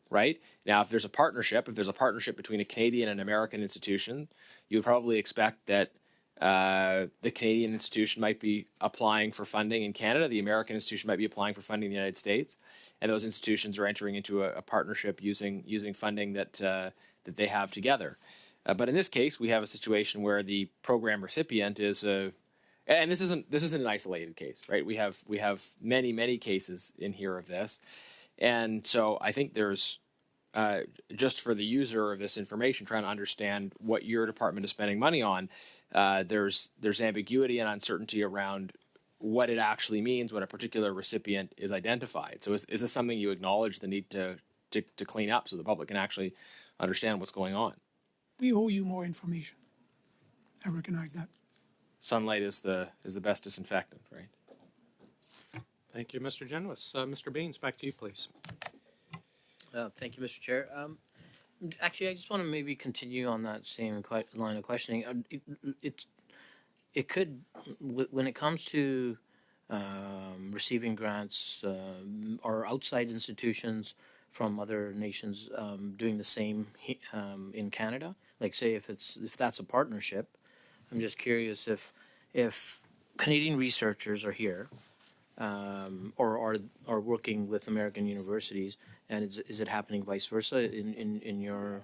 right? Now, if there's a partnership between a Canadian and American institution, you would probably expect that the Canadian institution might be applying for funding in Canada, the American institution might be applying for funding in the United States, and those institutions are entering into a partnership using funding that that they have together. But in this case, we have a situation where the program recipient is and this isn't an isolated case, right? We have many cases in here of this, and so I think there's just for the user of this information, trying to understand what your department is spending money on. There's ambiguity and uncertainty around what it actually means when a particular recipient is identified. So is this something you acknowledge the need to clean up so the public can actually understand what's going on? We owe you more information. I recognize that. Sunlight is the best disinfectant, right? Thank you, Mr. Genuis. Mr. Baines, back to you, please. Thank you, Mr. Chair. Actually, I just want to maybe continue on that same line of questioning. It could, when it comes to receiving grants or outside institutions from other nations doing the same in Canada, like say if that's a partnership, I'm just curious if Canadian researchers are here or are working with American universities, and is it happening vice versa in your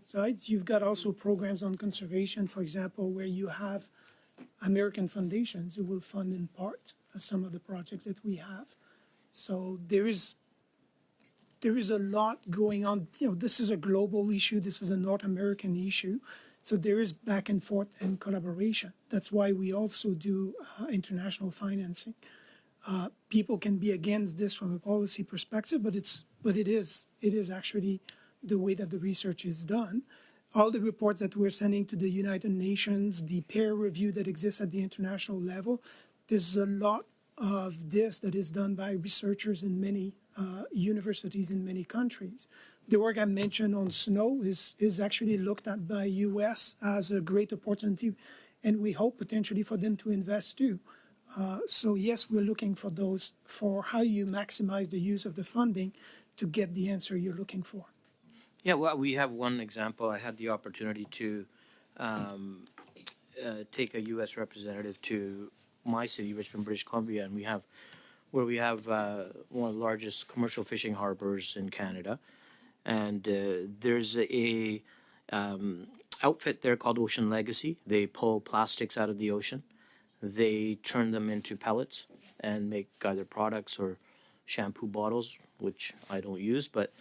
sides? You've got also programs on conservation, for example, where you have American foundations who will fund in part some of the projects that we have. So there is a lot going on. This is a global issue. This is a North American issue. So there is back and forth and collaboration. That's why we also do international financing. People can be against this from a policy perspective, but it is actually the way that the research is done. All the reports that we're sending to the United Nations, the peer review that exists at the international level, there's a lot of this that is done by researchers in many universities in many countries. The work I mentioned on snow is actually looked at by U.S. as a great opportunity, and we hope potentially for them to invest too. So yes, we're looking for those, for how you maximize the use of the funding to get the answer you're looking for. Yeah, well, we have one example. I had the opportunity to take a U.S. representative to my city, Richmond, British Columbia, and we have one of the largest commercial fishing harbors in Canada, and there's a outfit there called Ocean Legacy. They pull plastics out of the ocean, they turn them into pellets and make either products or shampoo bottles, which I don't use, but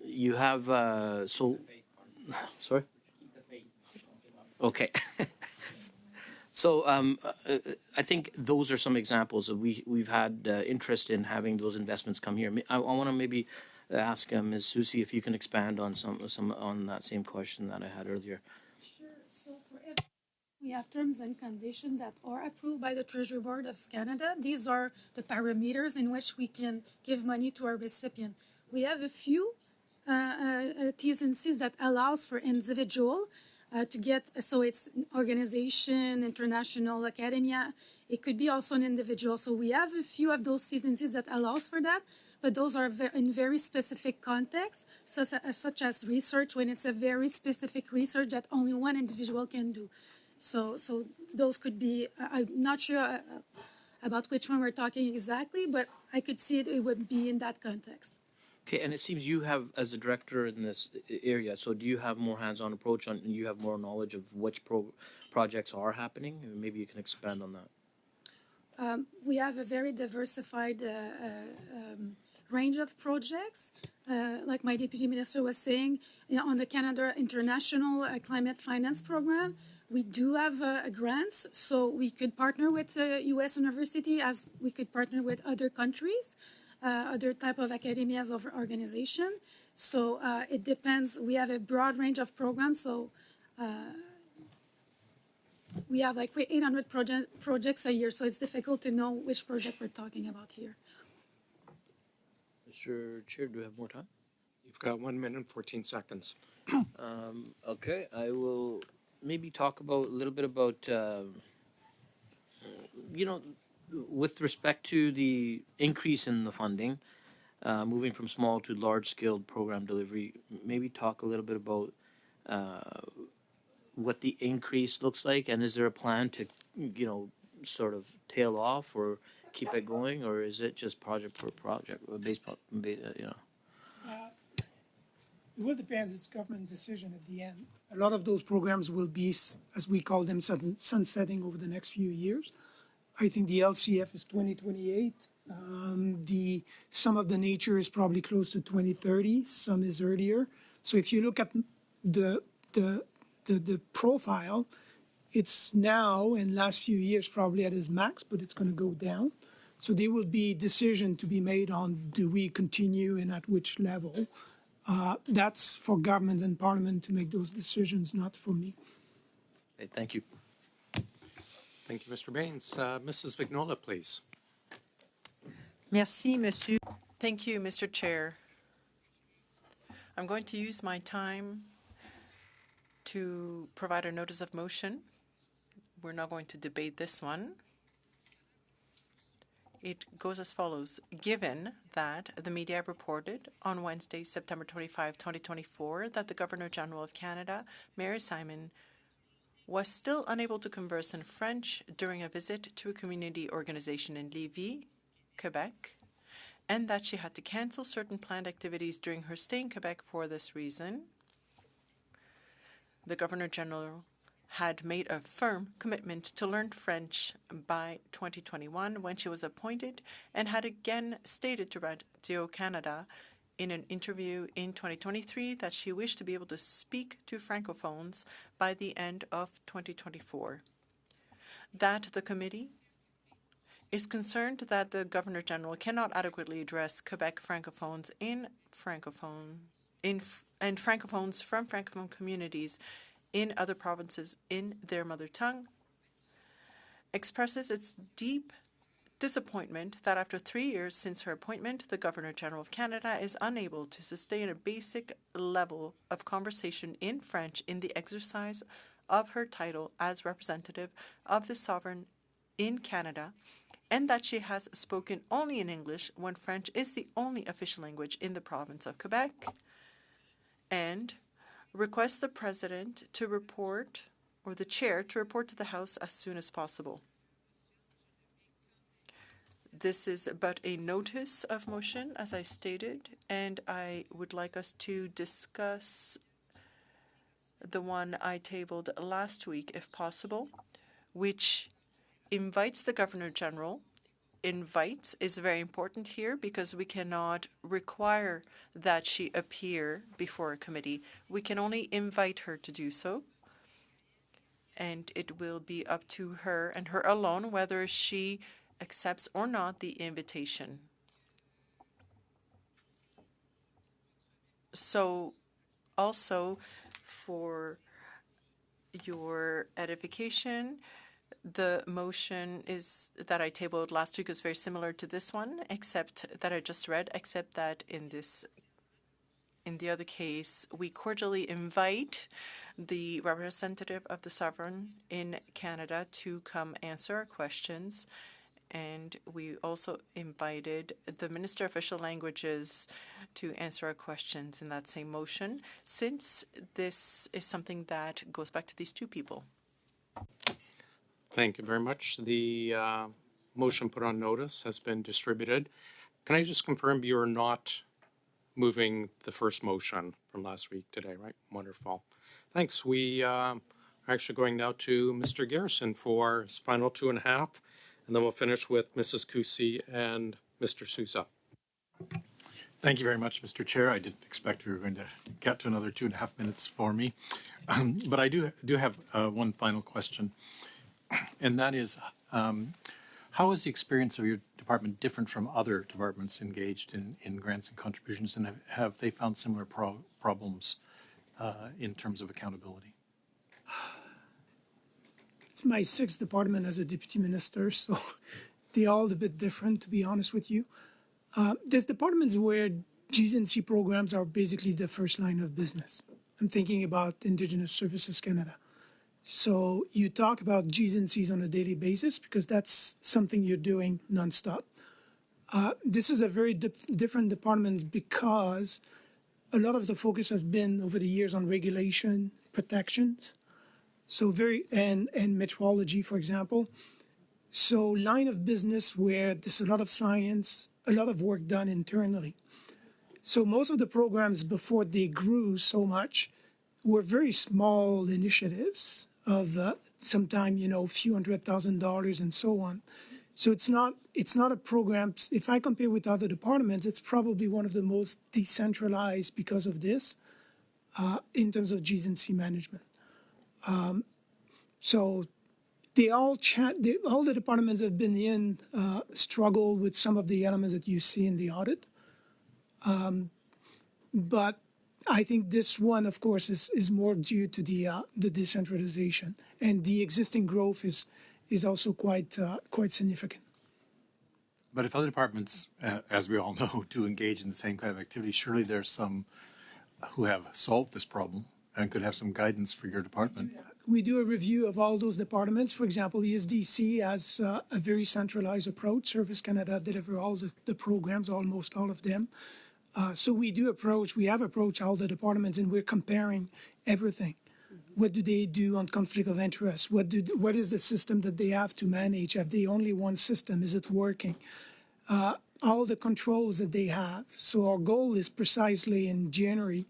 you have sorry. Okay. So I think those are some examples that we've had interest in having those investments come here. I want to maybe ask Ms. Soucy if you can expand on some on that same question that I had earlier. Sure. So for every, we have terms and conditions that are approved by the Treasury Board of Canada. These are the parameters in which we can give money to our recipient. We have a few T's and C's that allows for individual to get, so it's organization, international, academia. It could be also an individual. So we have a few of those T's and C's that allows for that, but those are in very specific contexts, such as research, when it's a very specific research that only one individual can do. So those could be, I'm not sure about which one we're talking exactly, but I could see it would be in that context. Okay, and it seems you have, as a director in this area, so do you have more hands-on approach on, and you have more knowledge of which projects are happening? Maybe you can expand on that. We have a very diversified range of projects. Like my deputy minister was saying, on the Canada International Climate Finance Program, we do have grants, so we could partner with U.S. university as we could partner with other countries. Other type of academias or organization. So it depends. We have a broad range of programs. So we have like 800 projects a year. So it's difficult to know which project we're talking about here. Mr. Chair, do we have more time? You've got 1 minute and 14 seconds. Okay, I will maybe talk about a little bit about, with respect to the increase in the funding, moving from small to large-scale program delivery. Maybe talk a little bit about what the increase looks like, and is there a plan to, sort of tail off or keep it going, or is it just project for project, It will depend. It's government decision at the end. A lot of those programs will be, as we call them, sunsetting over the next few years. I think the LCF is 2028. Some of the nature is probably close to 2030. Some is earlier. So if you look at the profile, it's now in last few years probably at its max, but it's going to go down. So there will be decision to be made on do we continue and at which level. That's for government and parliament to make those decisions, not for me. Okay, thank you. Thank you, Mr. Baines. Mrs. Vignola, please. Merci, monsieur. Thank you, Mr. Chair. I'm going to use my time to provide a notice of motion. We're not going to debate this one. It goes as follows. Given that the media reported on Wednesday, September 25, 2024, that the Governor-General of Canada, Mary Simon, was still unable to converse in French during a visit to a community organization in Lévis, Quebec, and that she had to cancel certain planned activities during her stay in Quebec for this reason, the Governor-General had made a firm commitment to learn French by 2021 when she was appointed, and had again stated to Radio-Canada in an interview in 2023 that she wished to be able to speak to Francophones by the end of 2024. That the committee is concerned that the Governor-General cannot adequately address Quebec Francophones and Francophones from Francophone communities in other provinces in their mother tongue, expresses its deep disappointment that after 3 years since her appointment, the Governor-General of Canada is unable to sustain a basic level of conversation in French in the exercise of her title as representative of the sovereign in Canada, and that she has spoken only in English when French is the only official language in the province of Quebec, and request the President to report, or the Chair to report to the House as soon as possible. This is but a notice of motion, as I stated, and I would like us to discuss the one I tabled last week, if possible, which invites the Governor-General. Invites is very important here because we cannot require that she appear before a committee. We can only invite her to do so, and it will be up to her and her alone whether she accepts or not the invitation. So also for your edification, the motion is that I tabled last week is very similar to this one, except that I just read, except that in the other case, we cordially invite the representative of the sovereign in Canada to come answer our questions. And we also invited the Minister of Official Languages to answer our questions in that same motion, since this is something that goes back to these two people. Thank you very much. The motion put on notice has been distributed. Can I just confirm you're not moving the first motion from last week today, right? Wonderful. Thanks. We are actually going now to Mr. Garrison for his final 2.5, and then we'll finish with Mrs. Kusi and Mr. Sousa. Thank you very much, Mr. Chair. I didn't expect we were going to get to another 2.5 minutes for me. But I do have one final question. And that is, how is the experience of your department different from other departments engaged in grants and contributions, and have they found similar problems in terms of accountability? It's my 6th department as a deputy minister, so they're all a bit different, to be honest with you. There's departments where Gs&C programs are basically the first line of business. I'm thinking about Indigenous Services Canada. So you talk about Gs&Cs on a daily basis because that's something you're doing nonstop. This is a very different department because a lot of the focus has been over the years on regulation, protections, so and metrology, for example. So line of business where there's a lot of science, a lot of work done internally. So most of the programs before they grew so much were very small initiatives of sometime, a few $100,000 and so on. So it's not a program. If I compare with other departments, it's probably one of the most decentralized because of this in terms of Gs&C management. So all the departments have been in struggle with some of the elements that you see in the audit. But I think this one, of course, is more due to the decentralization, and the existing growth is also quite significant. But if other departments, as we all know, do engage in the same kind of activity, surely there's some who have solved this problem and could have some guidance for your department. We do a review of all those departments. For example, ESDC has a very centralized approach. Service Canada deliver all the programs, almost all of them. So we have approached all the departments, and we're comparing everything. What do they do on conflict of interest? What is the system that they have to manage? Have they only one system? Is it working? All the controls that they have. So our goal is precisely in January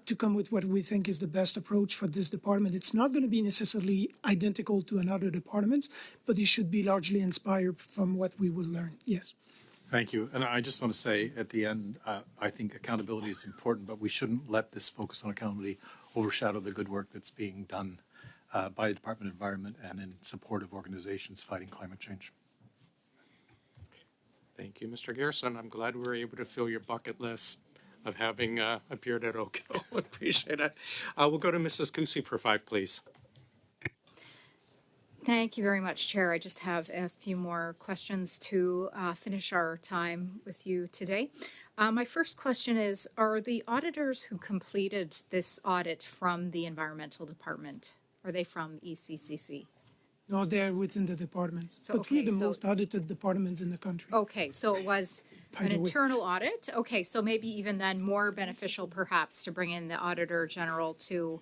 to come with what we think is the best approach for this department. It's not going to be necessarily identical to another department, but it should be largely inspired from what we will learn. Yes. Thank you. And I just want to say at the end, I think accountability is important, but we shouldn't let this focus on accountability overshadow the good work that's being done by the Department of Environment and in support of organizations fighting climate change. Thank you, Mr. Garrison. I'm glad we were able to fill your bucket list of having appeared at Oakville. Appreciate it. We'll go to Mrs. Kusi for 5, please. Thank you very much, Chair. I just have a few more questions to finish our time with you today. My first question is, are the auditors who completed this audit from the Environmental Department? Are they from ECCC? No, they're within the departments. So, but we're the most audited departments in the country. Okay, so it was an internal audit. Okay, so maybe even then more beneficial perhaps to bring in the Auditor General to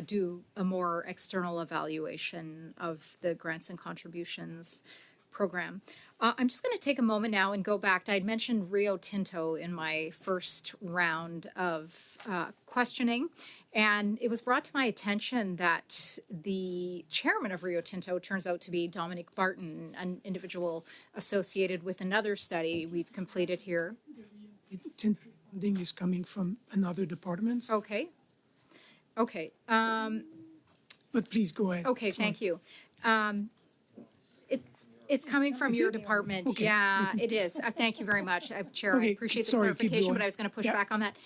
do a more external evaluation of the grants and contributions program. I'm just going to take a moment now and go back. I'd mentioned Rio Tinto in my first round of questioning, and it was brought to my attention that the chairman of Rio Tinto turns out to be Dominic Barton, an individual associated with another study we've completed here. Funding is coming from another department. Okay. Okay. But please go ahead. Okay, Sorry. thank you. It's coming from your department. Okay. Yeah, it is. Thank you very much, Chair. I appreciate the clarification, but I was going to push back on that.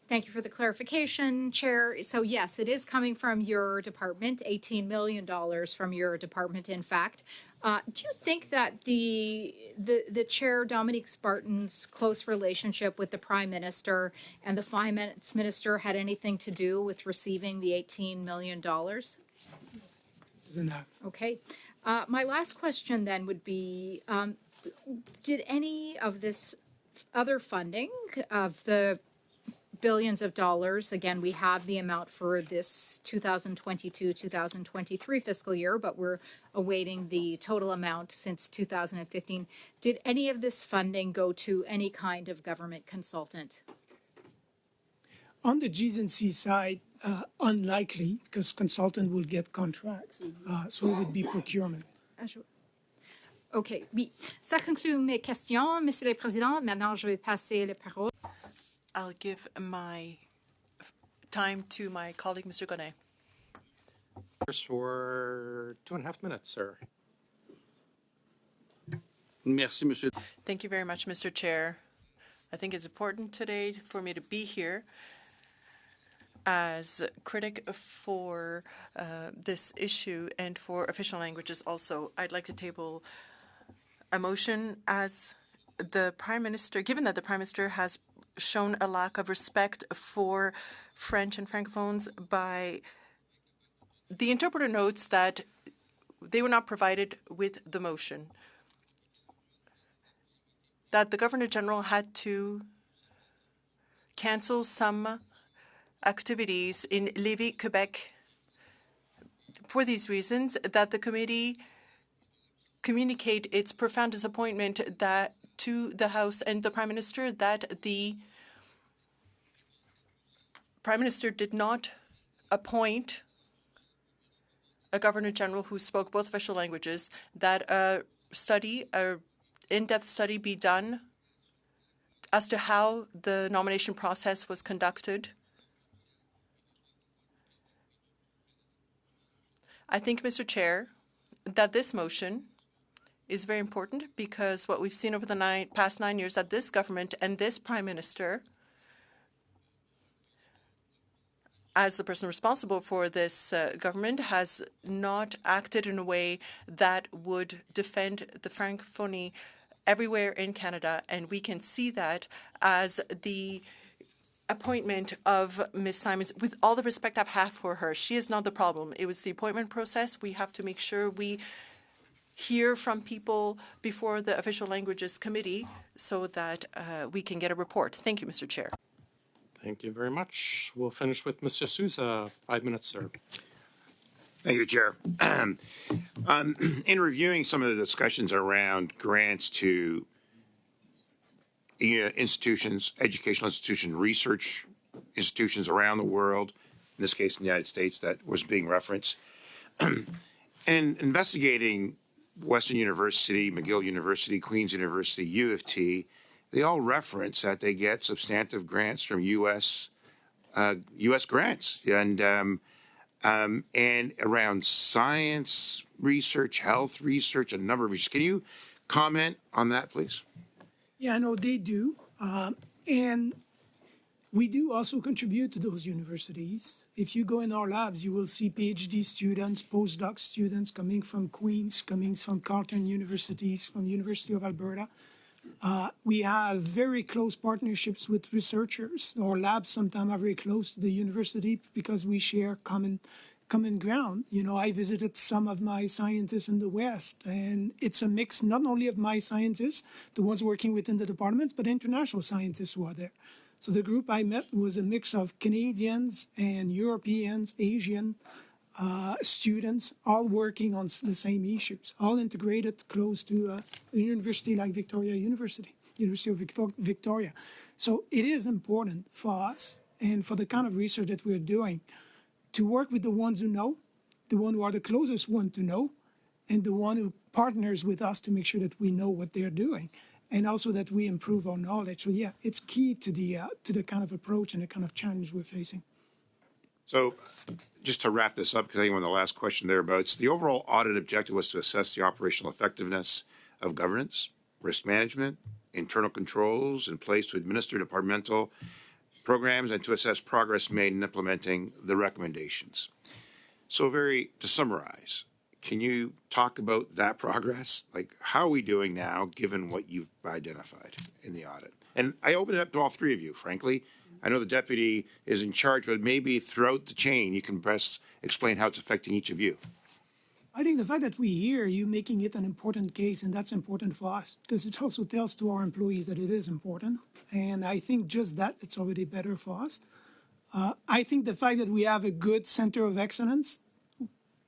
Thank you for the clarification, Chair. So yes, it is coming from your department, $18 million from your department, in fact. Do you think that the Chair, Dominique Barton's close relationship with the Prime Minister and the Finance Minister had anything to do with receiving the $18 million? Doesn't have. Okay. My last question then would be, did any of this other funding of the billions of dollars, again, we have the amount for this 2022-2023 fiscal year, but we're awaiting the total amount since 2015. Did any of this funding go to any kind of government consultant? On the Gs&C side, unlikely, because consultant will get contracts. So it would be procurement. OK, oui. Ça conclut mes questions, Monsieur le Président. Maintenant, je vais passer la parole. I'll give my time to my colleague, Mr. Gonnet. For 2.5 minutes, sir. Merci, Monsieur. Thank you very much, Mr. Chair. I think it's important today for me to be here as critic for this issue and for official languages also. I'd like to table a motion as the Prime Minister, given that the Prime Minister has shown a lack of respect for French and Francophones by the interpreter notes that they were not provided with the motion, that the Governor General had to cancel some activities in Lévis, Quebec. For these reasons, that the committee communicate its profound disappointment that to the House and the Prime Minister that the Prime Minister did not appoint a Governor General who spoke both official languages, that a in-depth study be done as to how the nomination process was conducted. I think, Mr. Chair, that this motion is very important because what we've seen over the past 9 years, that this government and this Prime Minister, as the person responsible for this government, has not acted in a way that would defend the Francophonie everywhere in Canada. And we can see that as the appointment of Ms. Simons. With all the respect I have for her, she is not the problem. It was the appointment process. We have to make sure we hear from people before the Official Languages Committee so that we can get a report. Thank you, Mr. Chair. Thank you very much. We'll finish with Mr. Sousa. 5 minutes, sir. Thank you, Chair. In reviewing some of the discussions around grants to institutions, educational institutions, research institutions around the world, in this case in the United States, that was being referenced, and investigating Western University, McGill University, Queen's University, U of T, they all reference that they get substantive grants from U.S. grants and around science research, health research, a number of research. Can you comment on that, please? Yeah, no, they do. And we do also contribute to those universities. If you go in our labs, you will see PhD students, postdoc students coming from Queen's, coming from Carleton universities, from University of Alberta. We have very close partnerships with researchers. Our labs sometimes are very close to the university because we share common ground. You know, I visited some of my scientists in the West, and it's a mix not only of my scientists, the ones working within the departments, but international scientists who are there. So the group I met was a mix of Canadians and Europeans, Asian students, all working on the same issues, all integrated close to a university like University of Victoria. So it is important for us and for the kind of research that we're doing to work with the ones who know, the one who are the closest one to know, and the one who partners with us to make sure that we know what they're doing, and also that we improve our knowledge. So yeah, it's key to the kind of approach and the kind of challenge we're facing. So just to wrap this up, because I think one of the last question thereabouts, the overall audit objective was to assess the operational effectiveness of governance, risk management, internal controls in place to administer departmental programs, and to assess progress made in implementing the recommendations. So to summarize, can you talk about that progress? Like, how are we doing now, given what you've identified in the audit? And I open it up to all three of you, frankly. I know the deputy is in charge, but maybe throughout the chain, you can best explain how it's affecting each of you. I think the fact that we hear you making it an important case, and that's important for us, because it also tells to our employees that it is important. And I think just that, it's already better for us. I think the fact that we have a good center of excellence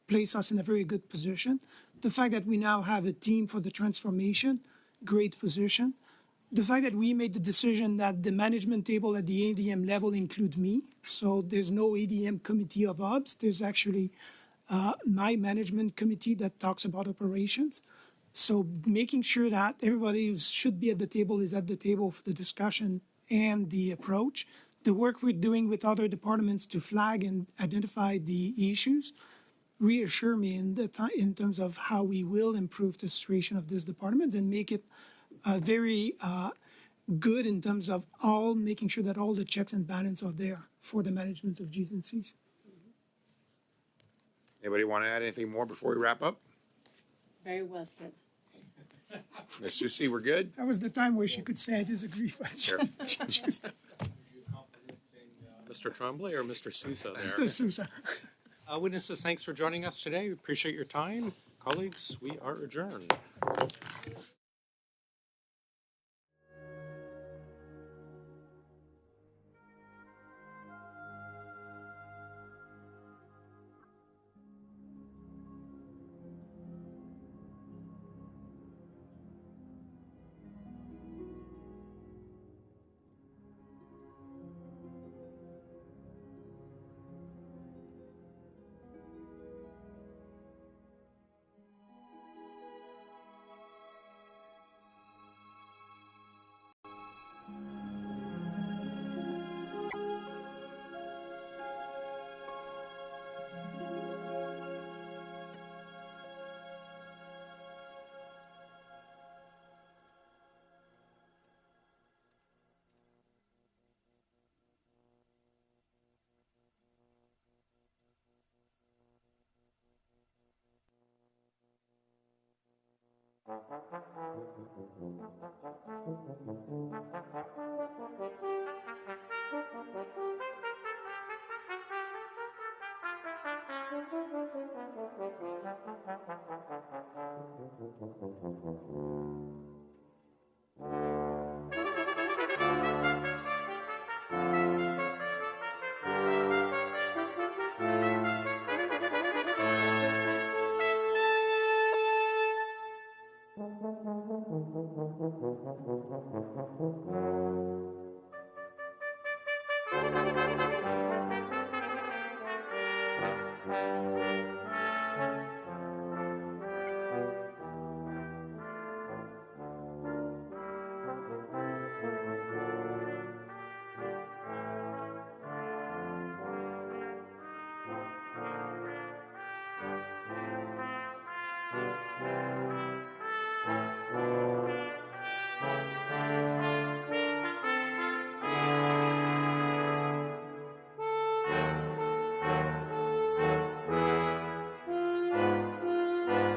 places us in a very good position. The fact that we now have a team for the transformation, great position. The fact that we made the decision that the management table at the ADM level include me, so there's no ADM committee of ops. There's actually my management committee that talks about operations. So making sure that everybody who should be at the table is at the table for the discussion and the approach. The work we're doing with other departments to flag and identify the issues reassure me in terms of how we will improve the situation of this department and make it very good in terms of making sure that all the checks and balances are there for the management of Gs and Cs. Anybody want to add anything more before we wrap up? Very well said. Ms. Susi, we're good? That was the time where she could say I disagree. But Sure. Mr. Tremblay or Mr. Sousa there? Mr. Sousa. Witnesses, thanks for joining us today. We appreciate your time. Colleagues, we are adjourned.